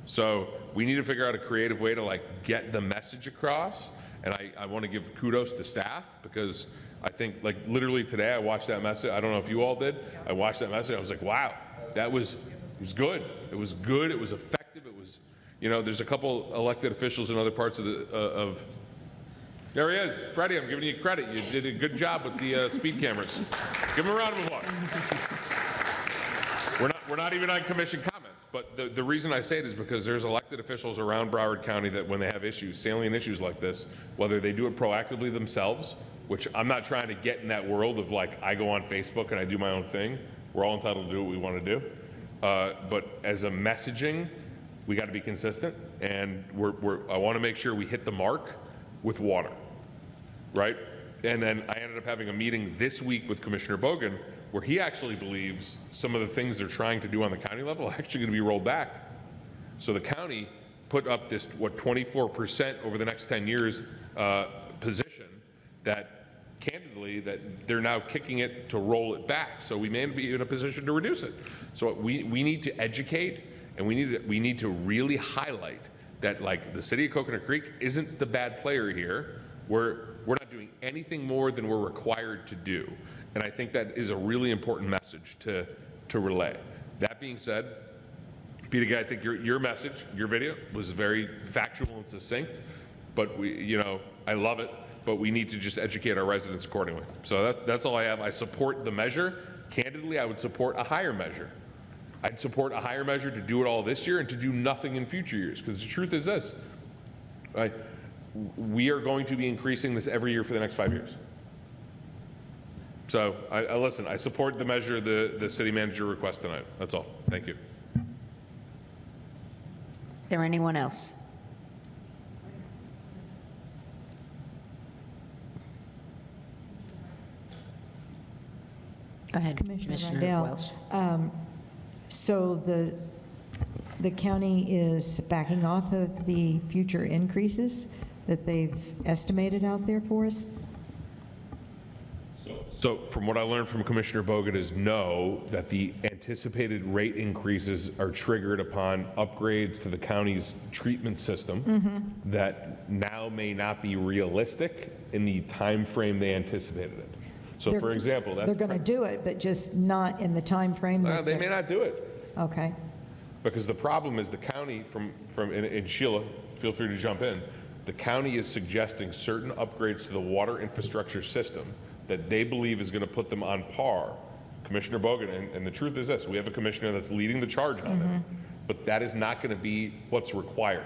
So we need to figure out a creative way to like get the message across. And I want to give kudos to staff, because I think, like, literally today I watched that message. I don't know if you all did. I watched that message. I was like, wow, it was good. It was good. It was effective. It was, you know, there's a couple elected officials in other parts of there he is. Freddie, I'm giving you credit. You did a good job with the speed cameras. Give him a round of applause. We're not even on commission comments, but the reason I say it is because there's elected officials around Broward County that when they have issues, salient issues like this, whether they do it proactively themselves, which I'm not trying to get in that world of like, I go on Facebook and I do my own thing. We're all entitled to do what we want to do. But as a messaging, we got to be consistent, and I want to make sure we hit the mark with water, right? And then I ended up having a meeting this week with Commissioner Bogan, where he actually believes some of the things they're trying to do on the county level are actually going to be rolled back. So the county put up this, 24% over the next 10 years position that, candidly, that they're now kicking it to roll it back. So we may be in a position to reduce it. So we need to educate, and we need to really highlight that, like, the city of Coconut Creek isn't the bad player here. We're not doing anything more than we're required to do. And I think that is a really important message to relay. That being said, Peter Guy, I think your message, your video was very factual and succinct, but I love it, but we need to just educate our residents accordingly. So that's all I have. I support the measure. Candidly, I would support a higher measure. I'd support a higher measure to do it all this year and to do nothing in future years, because the truth is this, right? We are going to be increasing this every year for the next 5 years. So I listen, I support the measure the city manager request tonight. That's all. Thank you.
Is there anyone else? Go ahead, Commissioner Welch.
So the county is backing off of the future increases that they've estimated out there for us?
So from what I learned from Commissioner Bogut is no, that the anticipated rate increases are triggered upon upgrades to the county's treatment system that now may not be realistic in the time frame they anticipated it. So for example,
They're going to do it, but just not in the time frame.
they may not do it.
Okay.
Because the problem is the county, and Sheila, feel free to jump in, the county is suggesting certain upgrades to the water infrastructure system that they believe is going to put them on par. Commissioner Bogan, and the truth is this, we have a commissioner that's leading the charge on it, but that is not going to be what's required.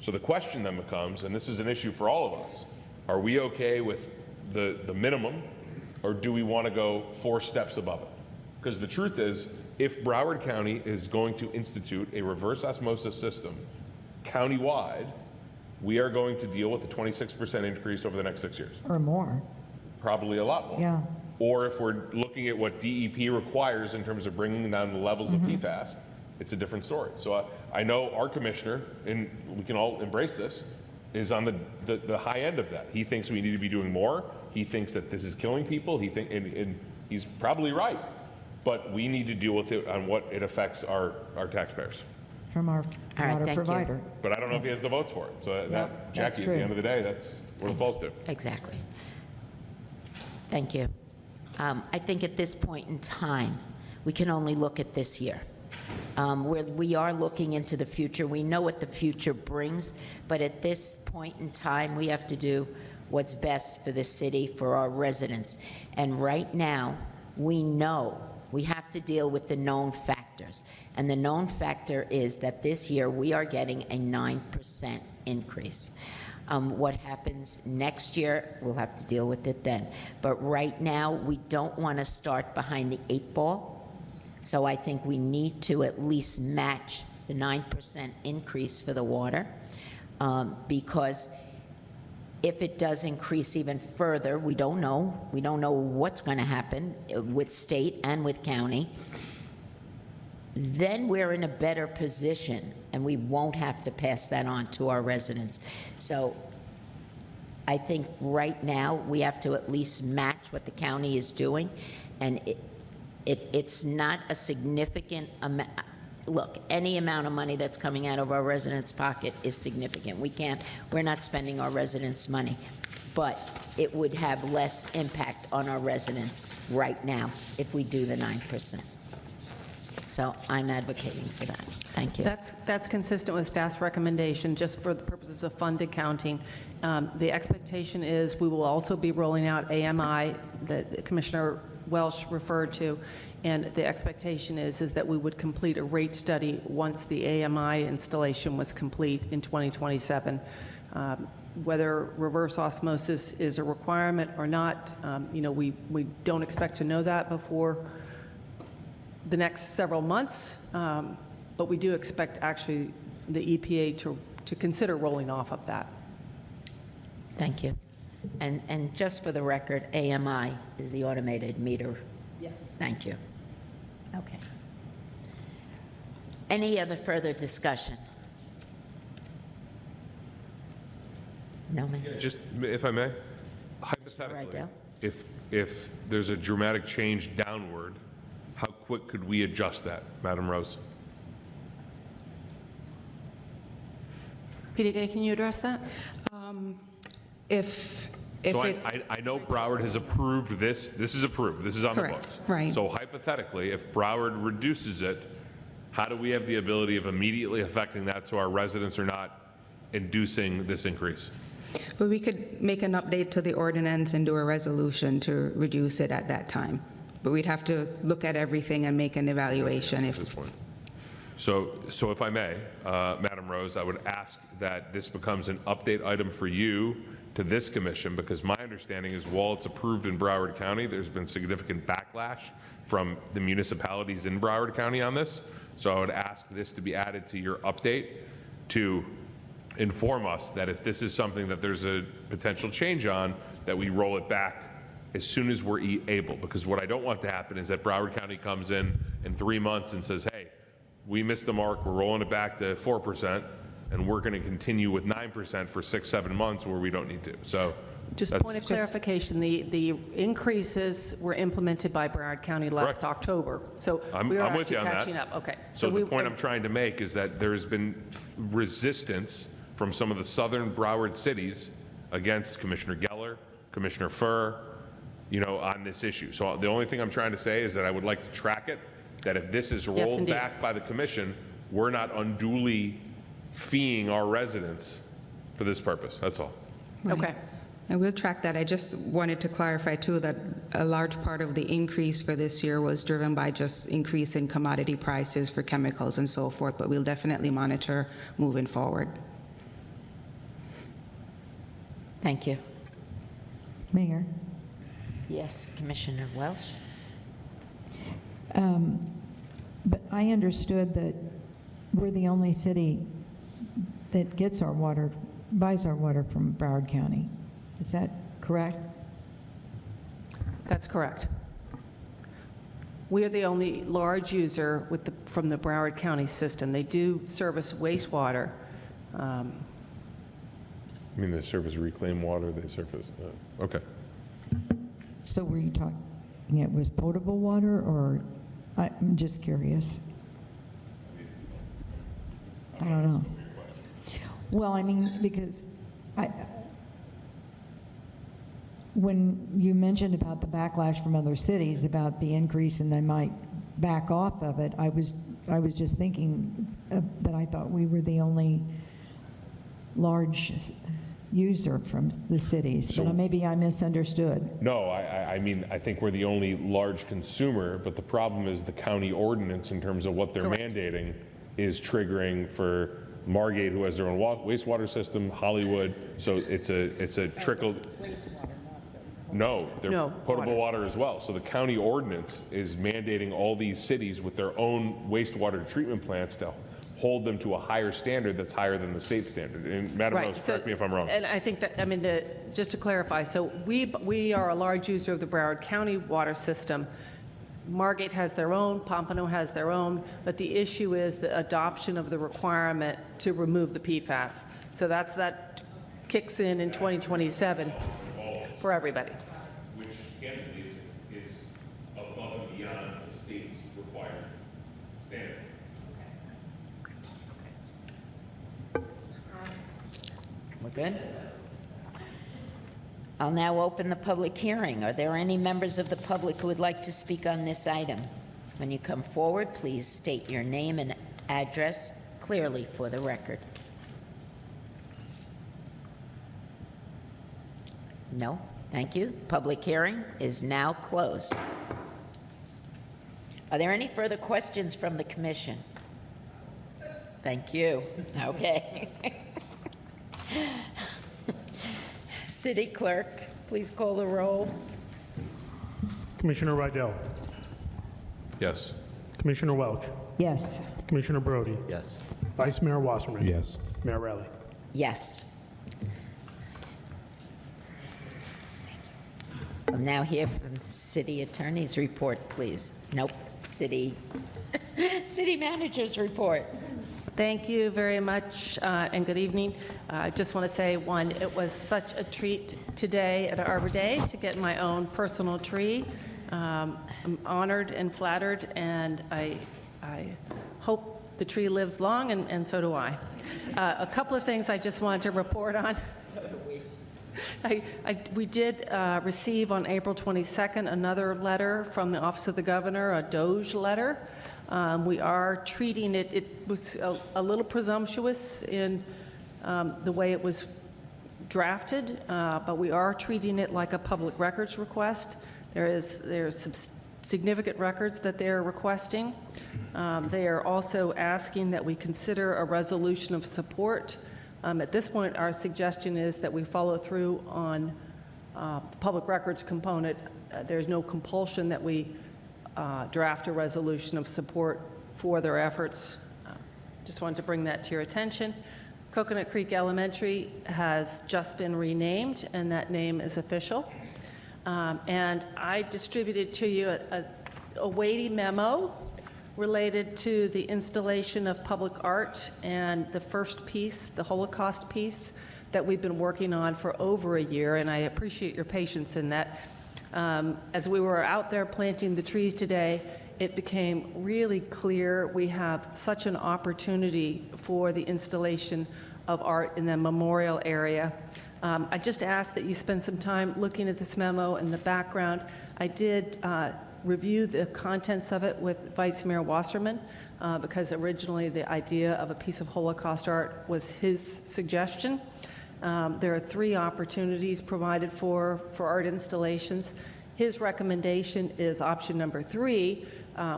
So the question then becomes, and this is an issue for all of us, are we okay with the minimum, or do we want to go 4 steps above it? Because the truth is, if Broward County is going to institute a reverse osmosis system countywide, we are going to deal with a 26% increase over the next 6 years.
Or more.
Probably a lot more.
Yeah.
Or if we're looking at what DEP requires in terms of bringing down the levels of PFAS, it's a different story. So I know our commissioner, and we can all embrace this, is on the high end of that. He thinks we need to be doing more. He thinks that this is killing people. And he's probably right. But we need to deal with it on what it affects our taxpayers.
From our water provider.
But I don't know if he has the votes for it. So Jackie, at the end of the day, that's what it falls to.
Exactly. Thank you. I think at this point in time, we can only look at this year. We are looking into the future. We know what the future brings, but at this point in time, we have to do what's best for the city, for our residents. And right now, we know we have to deal with the known factors. And the known factor is that this year, we are getting a 9% increase. What happens next year, we'll have to deal with it then. But right now, we don't want to start behind the 8 ball. So I think we need to at least match the 9% increase for the water, because if it does increase even further, we don't know. We don't know what's going to happen with state and with county. Then we're in a better position, and we won't have to pass that on to our residents. So I think right now we have to at least match what the county is doing, and it's not a significant amount. Look, any amount of money that's coming out of our residents' pocket is significant. We're not spending our residents' money, but it would have less impact on our residents right now if we do the 9%. So I'm advocating for that. Thank you.
That's consistent with staff's recommendation, just for the purposes of fund accounting. The expectation is we will also be rolling out AMI that Commissioner Welch referred to, and the expectation is that we would complete a rate study once the AMI installation was complete in 2027. Whether reverse osmosis is a requirement or not, we don't expect to know that before the next several months, but we do expect actually the EPA to consider rolling off of that.
Thank you. And just for the record, AMI is the automated meter.
Yes.
Thank you. Okay. Any other further discussion? No, ma'am.
Just, if I may, hypothetically, if there's a dramatic change downward, how quick could we adjust that, Madam Rose?
PDK, can you address that?
So I know Broward has approved this. This is approved. This is on the books.
Right.
So hypothetically, if Broward reduces it, how do we have the ability of immediately affecting that so our residents are not inducing this increase?
But we could make an update to the ordinance and do a resolution to reduce it at that time. But we'd have to look at everything and make an evaluation if.
At this point. So if I may, Madam Rose, I would ask that this becomes an update item for you to this commission, because my understanding is while it's approved in Broward County, there's been significant backlash from the municipalities in Broward County on this. So I would ask this to be added to your update to inform us that if this is something that there's a potential change on, that we roll it back as soon as we're able. Because what I don't want to happen is that Broward County comes in 3 months and says, hey, we missed the mark, we're rolling it back to 4%, and we're going to continue with 9% for 6-7 months where we don't need to. So
just point of clarification, the increases were implemented by Broward County last October. So we are
I'm with you
actually
on
catching
that.
up. Okay.
So the point I'm trying to make is that there's been resistance from some of the southern Broward cities against Commissioner Geller, Commissioner Furr, on this issue. So the only thing I'm trying to say is that I would like to track it, that if this is rolled back by the commission, we're not unduly feeing our residents for this purpose. That's all.
Okay.
I will track that. I just wanted to clarify, too, that a large part of the increase for this year was driven by just increase in commodity prices for chemicals and so forth, but we'll definitely monitor moving forward.
Thank you.
Mayor?
Yes, Commissioner Welch?
But I understood that we're the only city that gets our water, buys our water from Broward County. Is that correct?
That's correct. We are the only large user from the Broward County system. They do service wastewater.
I mean, they service reclaimed water, they service, okay.
So were you talking, it was potable water, or, I'm just curious. I don't know. Well, I mean, because when you mentioned about the backlash from other cities about the increase and they might back off of it, I was just thinking that I thought we were the only large user from the cities, but maybe I misunderstood.
No, I mean, I think we're the only large consumer, but the problem is the county ordinance in terms of what they're mandating is triggering for Margate, who has their own wastewater system, Hollywood, so it's a trickle. No, they're potable water as well. So the county ordinance is mandating all these cities with their own wastewater treatment plants to hold them to a higher standard that's higher than the state standard. And Madam Rose, correct me if I'm wrong.
And I think that, I mean, just to clarify, so we are a large user of the Broward County water system. Margate has their own, Pompano has their own, but the issue is the adoption of the requirement to remove the PFAS. So that kicks in 2027 for everybody.
Which, again, is above and beyond the state's required standard.
We're good? I'll now open the public hearing. Are there any members of the public who would like to speak on this item? When you come forward, please state your name and address clearly for the record. No? Thank you. Public hearing is now closed. Are there any further questions from the commission? Thank you. Okay. City Clerk, please call the roll.
Commissioner Rydell.
Yes.
Commissioner Welch.
Yes.
Commissioner Brody.
Yes.
Vice Mayor Wasserman.
Yes.
Mayor Rowley.
Yes. We'll now hear from the City Attorney's report, please. Nope, City Manager's report.
Thank you very much, and good evening. I just want to say, one, it was such a treat today at Arbor Day to get my own personal tree. I'm honored and flattered, and I hope the tree lives long, and so do I. A couple of things I just wanted to report on.
So do we.
We did receive on April 22nd another letter from the Office of the Governor, a Doge letter. We are treating it, it was a little presumptuous in the way it was drafted, but we are treating it like a public records request. There's some significant records that they're requesting. They are also asking that we consider a resolution of support At this point, our suggestion is that we follow through on the public records component. There's no compulsion that we draft a resolution of support for their efforts. Just wanted to bring that to your attention. Coconut Creek Elementary has just been renamed, and that name is official. And I distributed to you a weighty memo related to the installation of public art and the first piece, the Holocaust piece, that we've been working on for over a year, and I appreciate your patience in that. As we were out there planting the trees today, it became really clear we have such an opportunity for the installation of art in the memorial area. I just ask that you spend some time looking at this memo and the background. I did review the contents of it with Vice Mayor Wasserman, because originally the idea of a piece of Holocaust art was his suggestion. There are 3 opportunities provided for art installations. His recommendation is option number 3,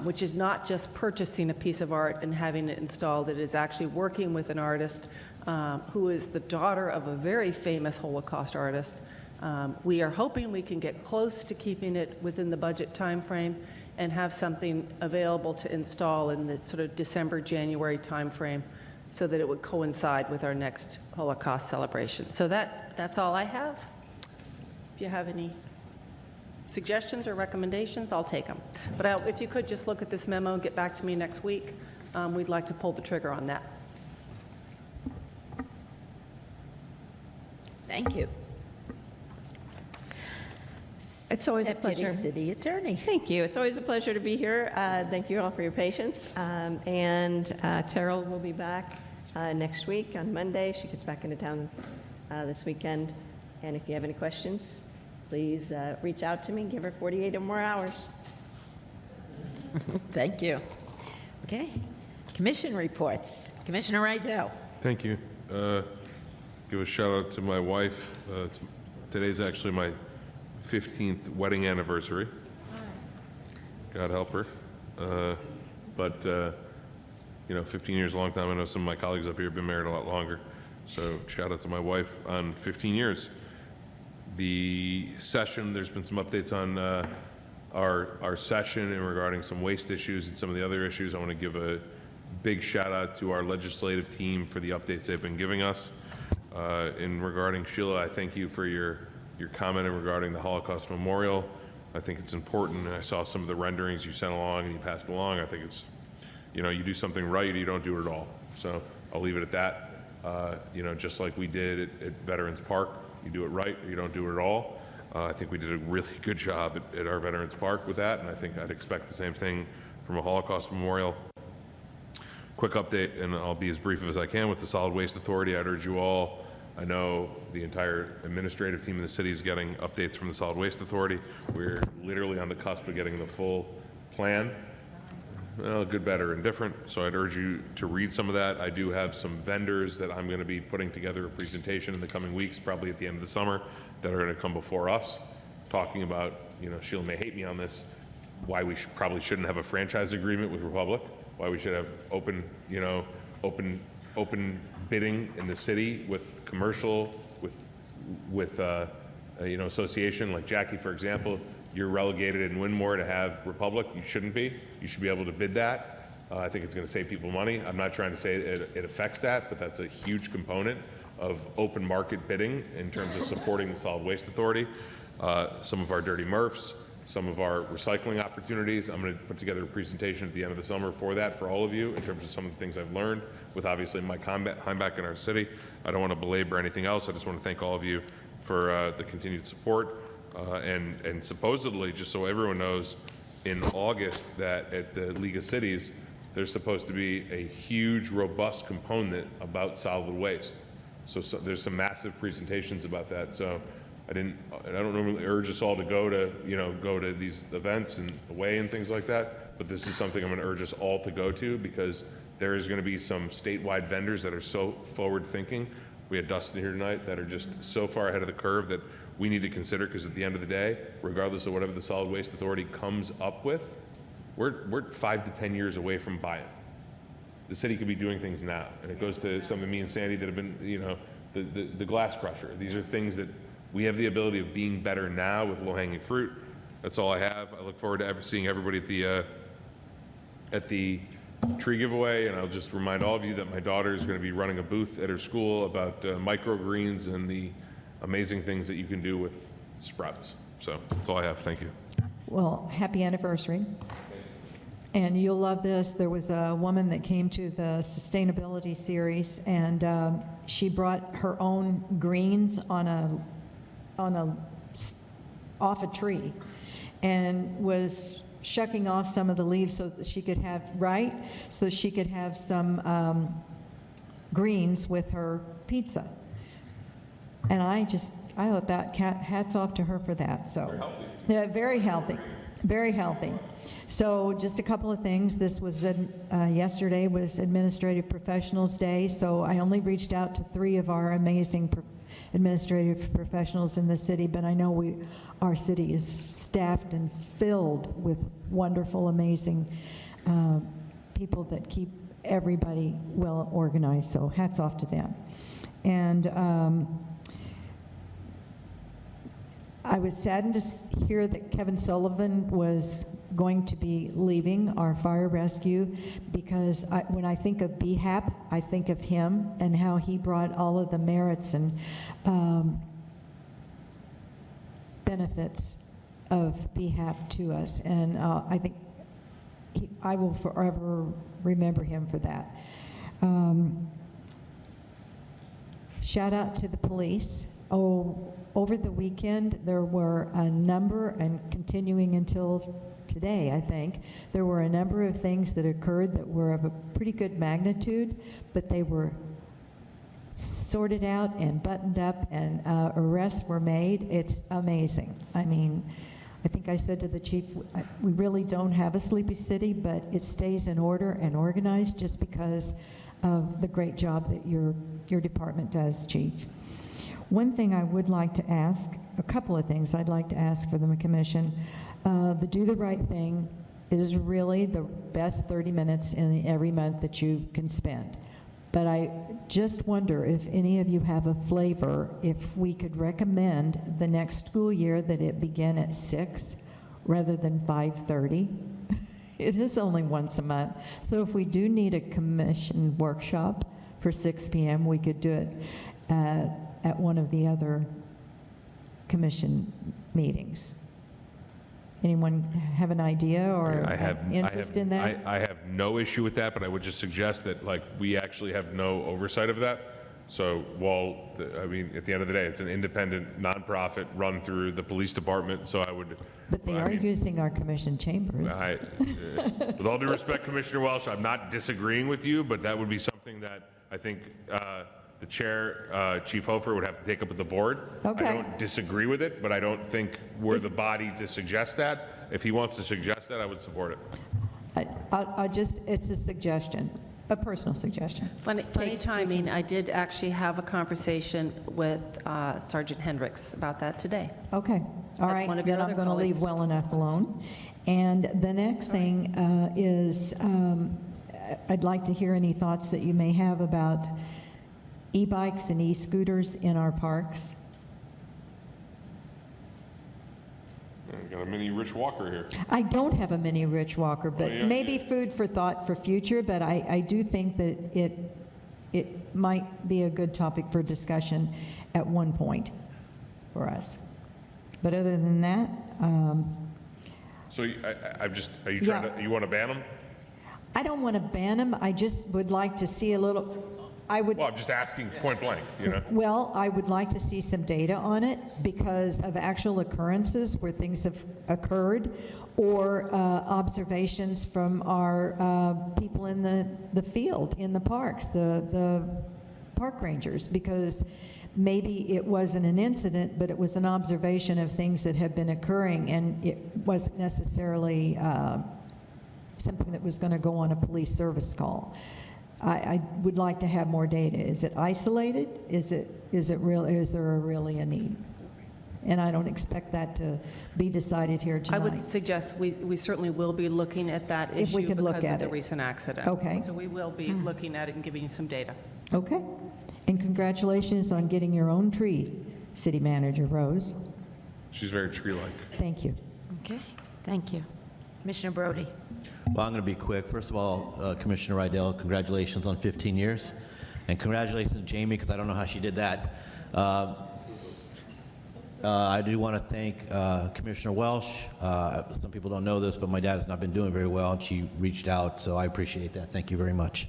which is not just purchasing a piece of art and having it installed. It is actually working with an artist who is the daughter of a very famous Holocaust artist. We are hoping we can get close to keeping it within the budget timeframe and have something available to install in the sort of December, January timeframe, so that it would coincide with our next Holocaust celebration. So that's all I have. If you have any suggestions or recommendations, I'll take them. But if you could just look at this memo and get back to me next week, we'd like to pull the trigger on that.
Thank you.
It's always
Deputy
a pleasure.
City Attorney.
Thank you. It's always a pleasure to be here. Thank you all for your patience. Terrell will be back next week on Monday. She gets back into town this weekend. And if you have any questions, please reach out to me. Give her 48 or more hours.
Thank you. Okay. Commission reports. Commissioner Rydell.
Thank you. Give a shout out to my wife. Today's actually my 15th wedding anniversary. God help her. But 15 years is a long time. I know some of my colleagues up here have been married a lot longer. So shout out to my wife on 15 years. The session, there's been some updates on our session and regarding some waste issues and some of the other issues. I want to give a big shout out to our legislative team for the updates they've been giving us. In regarding Sheila, I thank you for your comment regarding the Holocaust Memorial. I think it's important. I saw some of the renderings you sent along and you passed along. I think it's, you do something right, you don't do it at all. So I'll leave it at that. Just like we did at Veterans Park, you do it right or you don't do it at all. I think we did a really good job at our Veterans Park with that, and I think I'd expect the same thing from a Holocaust Memorial. Quick update, and I'll be as brief as I can with the Solid Waste Authority. I'd urge you all, I know the entire administrative team in the city is getting updates from the Solid Waste Authority. We're literally on the cusp of getting the full plan. Well, good, better, and different. So I'd urge you to read some of that. I do have some vendors that I'm going to be putting together a presentation in the coming weeks, probably at the end of the summer, that are going to come before us, talking about, Sheila may hate me on this, why we probably shouldn't have a franchise agreement with Republic, why we should have open bidding in the city with commercial, with association like Jackie, for example. You're relegated in Winmore to have Republic. You shouldn't be. You should be able to bid that. I think it's going to save people money. I'm not trying to say it affects that, but that's a huge component of open market bidding in terms of supporting the Solid Waste Authority. Some of our dirty MRFs, some of our recycling opportunities. I'm going to put together a presentation at the end of the summer for that, for all of you, in terms of some of the things I've learned with obviously my time back in our city. I don't want to belabor anything else. I just want to thank all of you for the continued support. And supposedly, just so everyone knows, in August, that at the League of Cities, there's supposed to be a huge, robust component about solid waste. So there's some massive presentations about that. So I don't normally urge us all to go to these events and away and things like that, but this is something I'm going to urge us all to go to, because there is going to be some statewide vendors that are so forward-thinking. We had Dustin here tonight that are just so far ahead of the curve that we need to consider, because at the end of the day, regardless of whatever the Solid Waste Authority comes up with, we're 5 to 10 years away from buying. the city could be doing things now. And it goes to some of me and Sandy that have been, you know, the glass crusher. These are things that we have the ability of being better now with low-hanging fruit. That's all I have. I look forward to seeing everybody at the tree giveaway, and I'll just remind all of you that my daughter is going to be running a booth at her school about microgreens and the amazing things that you can do with sprouts. So that's all I have. Thank you.
Well, happy anniversary. And you'll love this. There was a woman that came to the sustainability series, and she brought her own greens off a tree, and was shucking off some of the leaves so that she could have some greens with her pizza. And I thought that hats off to her for that. So very healthy. Yeah, very healthy. Very healthy. So just a couple of things. This was yesterday was Administrative Professionals Day, so I only reached out to 3 of our amazing administrative professionals in the city, but I know our city is staffed and filled with wonderful, amazing people that keep everybody well organized, so hats off to them. And I was saddened to hear that Kevin Sullivan was going to be leaving our fire rescue, because when I think of BHAP, I think of him and how he brought all of the merits and benefits of BHAP to us. And I think I will forever remember him for that. Shout out to the police. Over the weekend, there were a number, and continuing until today, I think, there were a number of things that occurred that were of a pretty good magnitude, but they were sorted out and buttoned up, and arrests were made. It's amazing. I mean, I think I said to the chief, we really don't have a sleepy city, but it stays in order and organized just because of the great job that your department does, Chief. One thing I would like to ask, a couple of things I'd like to ask for the commission. The Do the Right Thing is really the best 30 minutes in every month that you can spend. But I just wonder if any of you have a flavor, if we could recommend the next school year that it begin at 6 rather than 5:30. It is only once a month. So if we do need a commission workshop for 6 p.m., we could do it at one of the other commission meetings. Anyone have an idea or interest in that?
I have no issue with that, but I would just suggest that, like, we actually have no oversight of that. So while, I mean, at the end of the day, it's an independent nonprofit run through the police department, so I would...
But they are using our commission chambers.
With all due respect, Commissioner Welch, I'm not disagreeing with you, but that would be something that I think the chair, Chief Hofer, would have to take up with the board.
Okay.
I don't disagree with it, but I don't think we're the body to suggest that. If he wants to suggest that, I would support it.
It's a suggestion, a personal suggestion.
Funny timing, I did actually have a conversation with Sergeant Hendricks about that today.
Okay, all right, then I'm going to leave well enough alone. And the next thing is I'd like to hear any thoughts that you may have about e-bikes and e-scooters in our parks.
I've got a mini Rich Walker here.
I don't have a mini Rich Walker, but maybe food for thought for future, but I do think that it might be a good topic for discussion at one point for us. But other than that...
So are you trying to, you want to ban them?
I don't want to ban them. I just would like to see a little...
Well, I'm just asking point blank, you know?
Well, I would like to see some data on it because of actual occurrences where things have occurred, or observations from our people in the field, in the parks, the park rangers, because maybe it wasn't an incident, but it was an observation of things that have been occurring, and it wasn't necessarily something that was going to go on a police service call. I would like to have more data. Is it isolated? Is there really a need? And I don't expect that to be decided here tonight.
I would suggest we certainly will be looking at that
If we
issue
could look
because of
at
the
it.
recent accident.
Okay.
So we will be looking at it and giving you some data.
Okay. And congratulations on getting your own tree, City Manager Rose.
She's very tree-like.
Thank you.
Okay, thank you. Commissioner Brody.
Well, I'm going to be quick. First of all, Commissioner Rydell, congratulations on 15 years. And congratulations to Jamie, because I don't know how she did that. I do want to thank Commissioner Welsh. Some people don't know this, but my dad has not been doing very well, and she reached out, so I appreciate that. Thank you very much.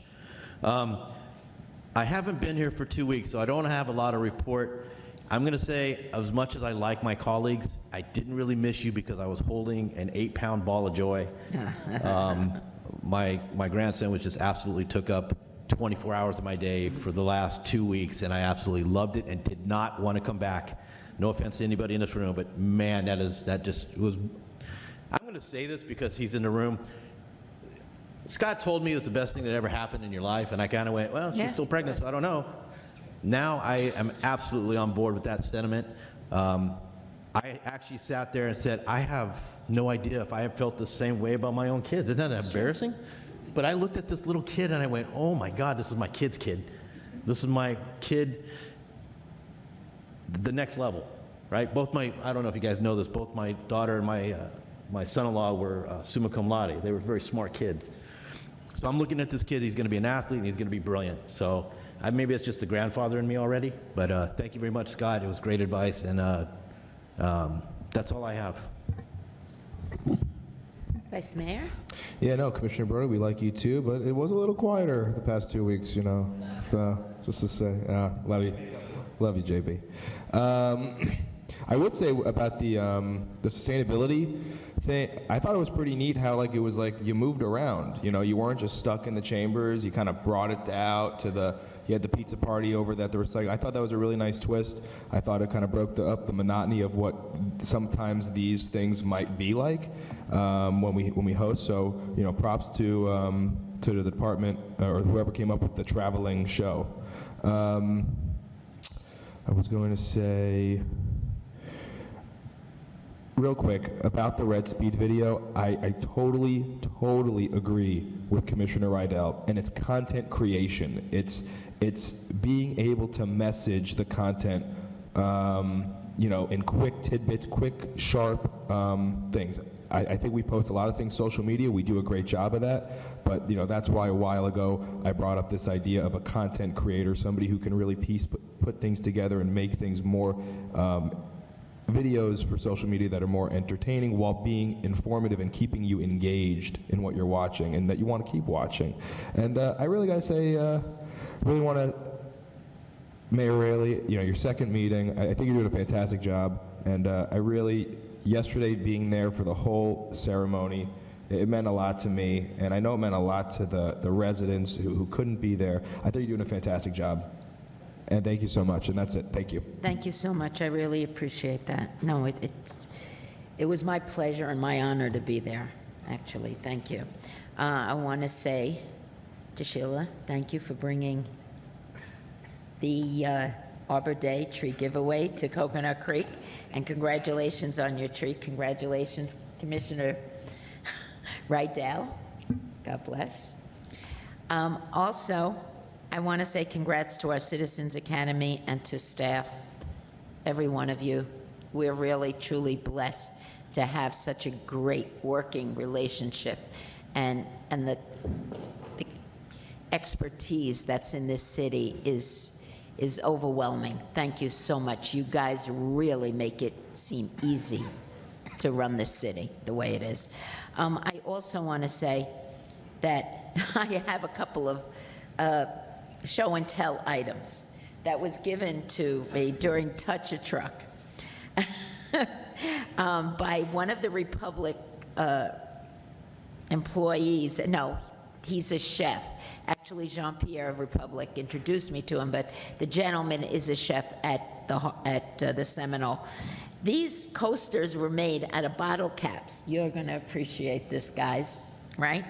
I haven't been here for 2 weeks, so I don't have a lot of report. I'm going to say, as much as I like my colleagues, I didn't really miss you because I was holding an 8-pound ball of joy. My grandson, which just absolutely took up 24 hours of my day for the last 2 weeks, and I absolutely loved it and did not want to come back. No offense to anybody in this room, but man, that just was. I'm going to say this because he's in the room. Scott told me it's the best thing that ever happened in your life, and I kind of went, well, she's still pregnant, so I don't know. Now I am absolutely on board with that sentiment. I actually sat there and said, I have no idea if I have felt the same way about my own kids. Isn't that embarrassing? But I looked at this little kid and I went, oh my God, this is my kid's kid. This is my kid, the next level, right? I don't know if you guys know this, both my daughter and my son-in-law were summa cum laude. They were very smart kids. So I'm looking at this kid, he's going to be an athlete and he's going to be brilliant. So maybe it's just the grandfather in me already, but thank you very much, Scott. It was great advice, and that's all I have.
Vice Mayor?
Yeah, no, Commissioner Brody, we like you too, but it was a little quieter the past 2 weeks, you know. So just to say, love you, JB. I would say about the sustainability thing. I thought it was pretty neat how it was like you moved around. You know, you weren't just stuck in the chambers. You kind of brought it out to you had the pizza party over that the recycle. I thought that was a really nice twist. I thought it kind of broke up the monotony of what sometimes these things might be like when we host. So props to the department or whoever came up with the traveling show. I was going to say, real quick, about the Red Speed video, I totally agree with Commissioner Rydell, and it's content creation. It's being able to message the content, in quick tidbits, quick, sharp things. I think we post a lot of things social media. We do a great job of that, but that's why a while ago I brought up this idea of a content creator, somebody who can really put things together and make things more videos for social media that are more entertaining while being informative and keeping you engaged in what you're watching and that you want to keep watching. And I really got to say, really want to, Mayor Raley, your second meeting, I think you're doing a fantastic job. And I really, yesterday being there for the whole ceremony, it meant a lot to me. And I know it meant a lot to the residents who couldn't be there. I think you're doing a fantastic job. And thank you so much, and that's it. Thank you.
Thank you so much. I really appreciate that. No, it was my pleasure and my honor to be there, actually. Thank you. I want to say to Sheila, thank you for bringing the Arbor Day tree giveaway to Coconut Creek, and congratulations on your tree. Congratulations, Commissioner Rydell. God bless. Also, I want to say congrats to our Citizens Academy and to staff, every one of you. We're really, truly blessed to have such a great working relationship, and the expertise that's in this city is overwhelming. Thank you so much. You guys really make it seem easy to run this city the way it is. I also want to say that I have a couple of show and tell items that was given to me during Touch a Truck by one of the Republic employees. No, he's a chef. Actually, Jean-Pierre of Republic introduced me to him, but the gentleman is a chef at the Seminole. These coasters were made out of bottle caps. You're going to appreciate this, guys, right?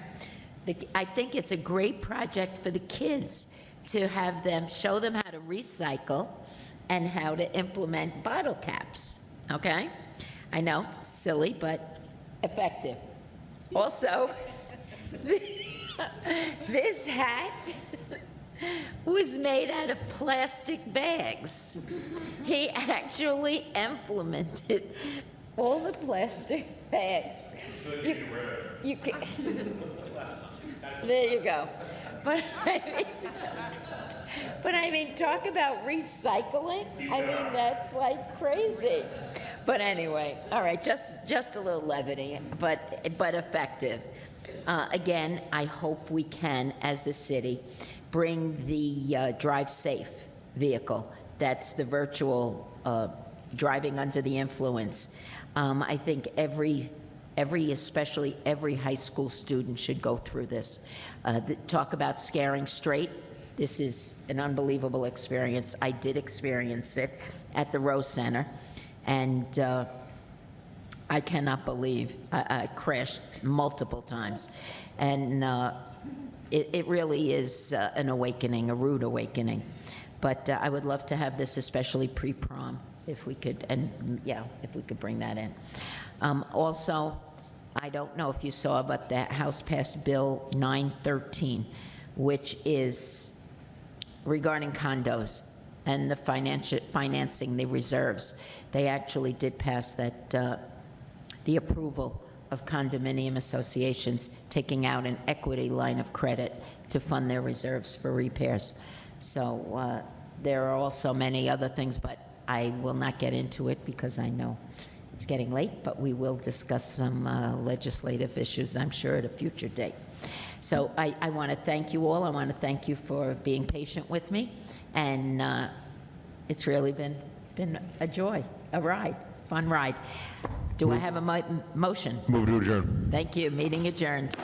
I think it's a great project for the kids to have them, show them how to recycle and how to implement bottle caps. Okay? I know, silly, but effective. Also, this hat was made out of plastic bags. He actually implemented all the plastic bags. You can, there you go. But I mean, talk about recycling. I mean, that's like crazy. But anyway, all right, just a little levity, but effective. Again, I hope we can, as a city, bring the Drive Safe vehicle. That's the virtual driving under the influence. I think especially every high school student should go through this. Talk about scaring straight. This is an unbelievable experience. I did experience it at the Rose Center, and I cannot believe I crashed multiple times. And it really is an awakening, a rude awakening. But I would love to have this, especially pre-prom, if we could, and yeah, if we could bring that in. Also, I don't know if you saw, but the House passed Bill 913, which is regarding condos and the financing the reserves. They actually did pass that, the approval of condominium associations taking out an equity line of credit to fund their reserves for repairs. So there are also many other things, but I will not get into it because I know it's getting late, but we will discuss some legislative issues, I'm sure, at a future date. So I want to thank you all. I want to thank you for being patient with me, and it's really been a joy, a ride, fun ride. Do I have a motion?
Move to adjourn.
Thank you. Meeting adjourned.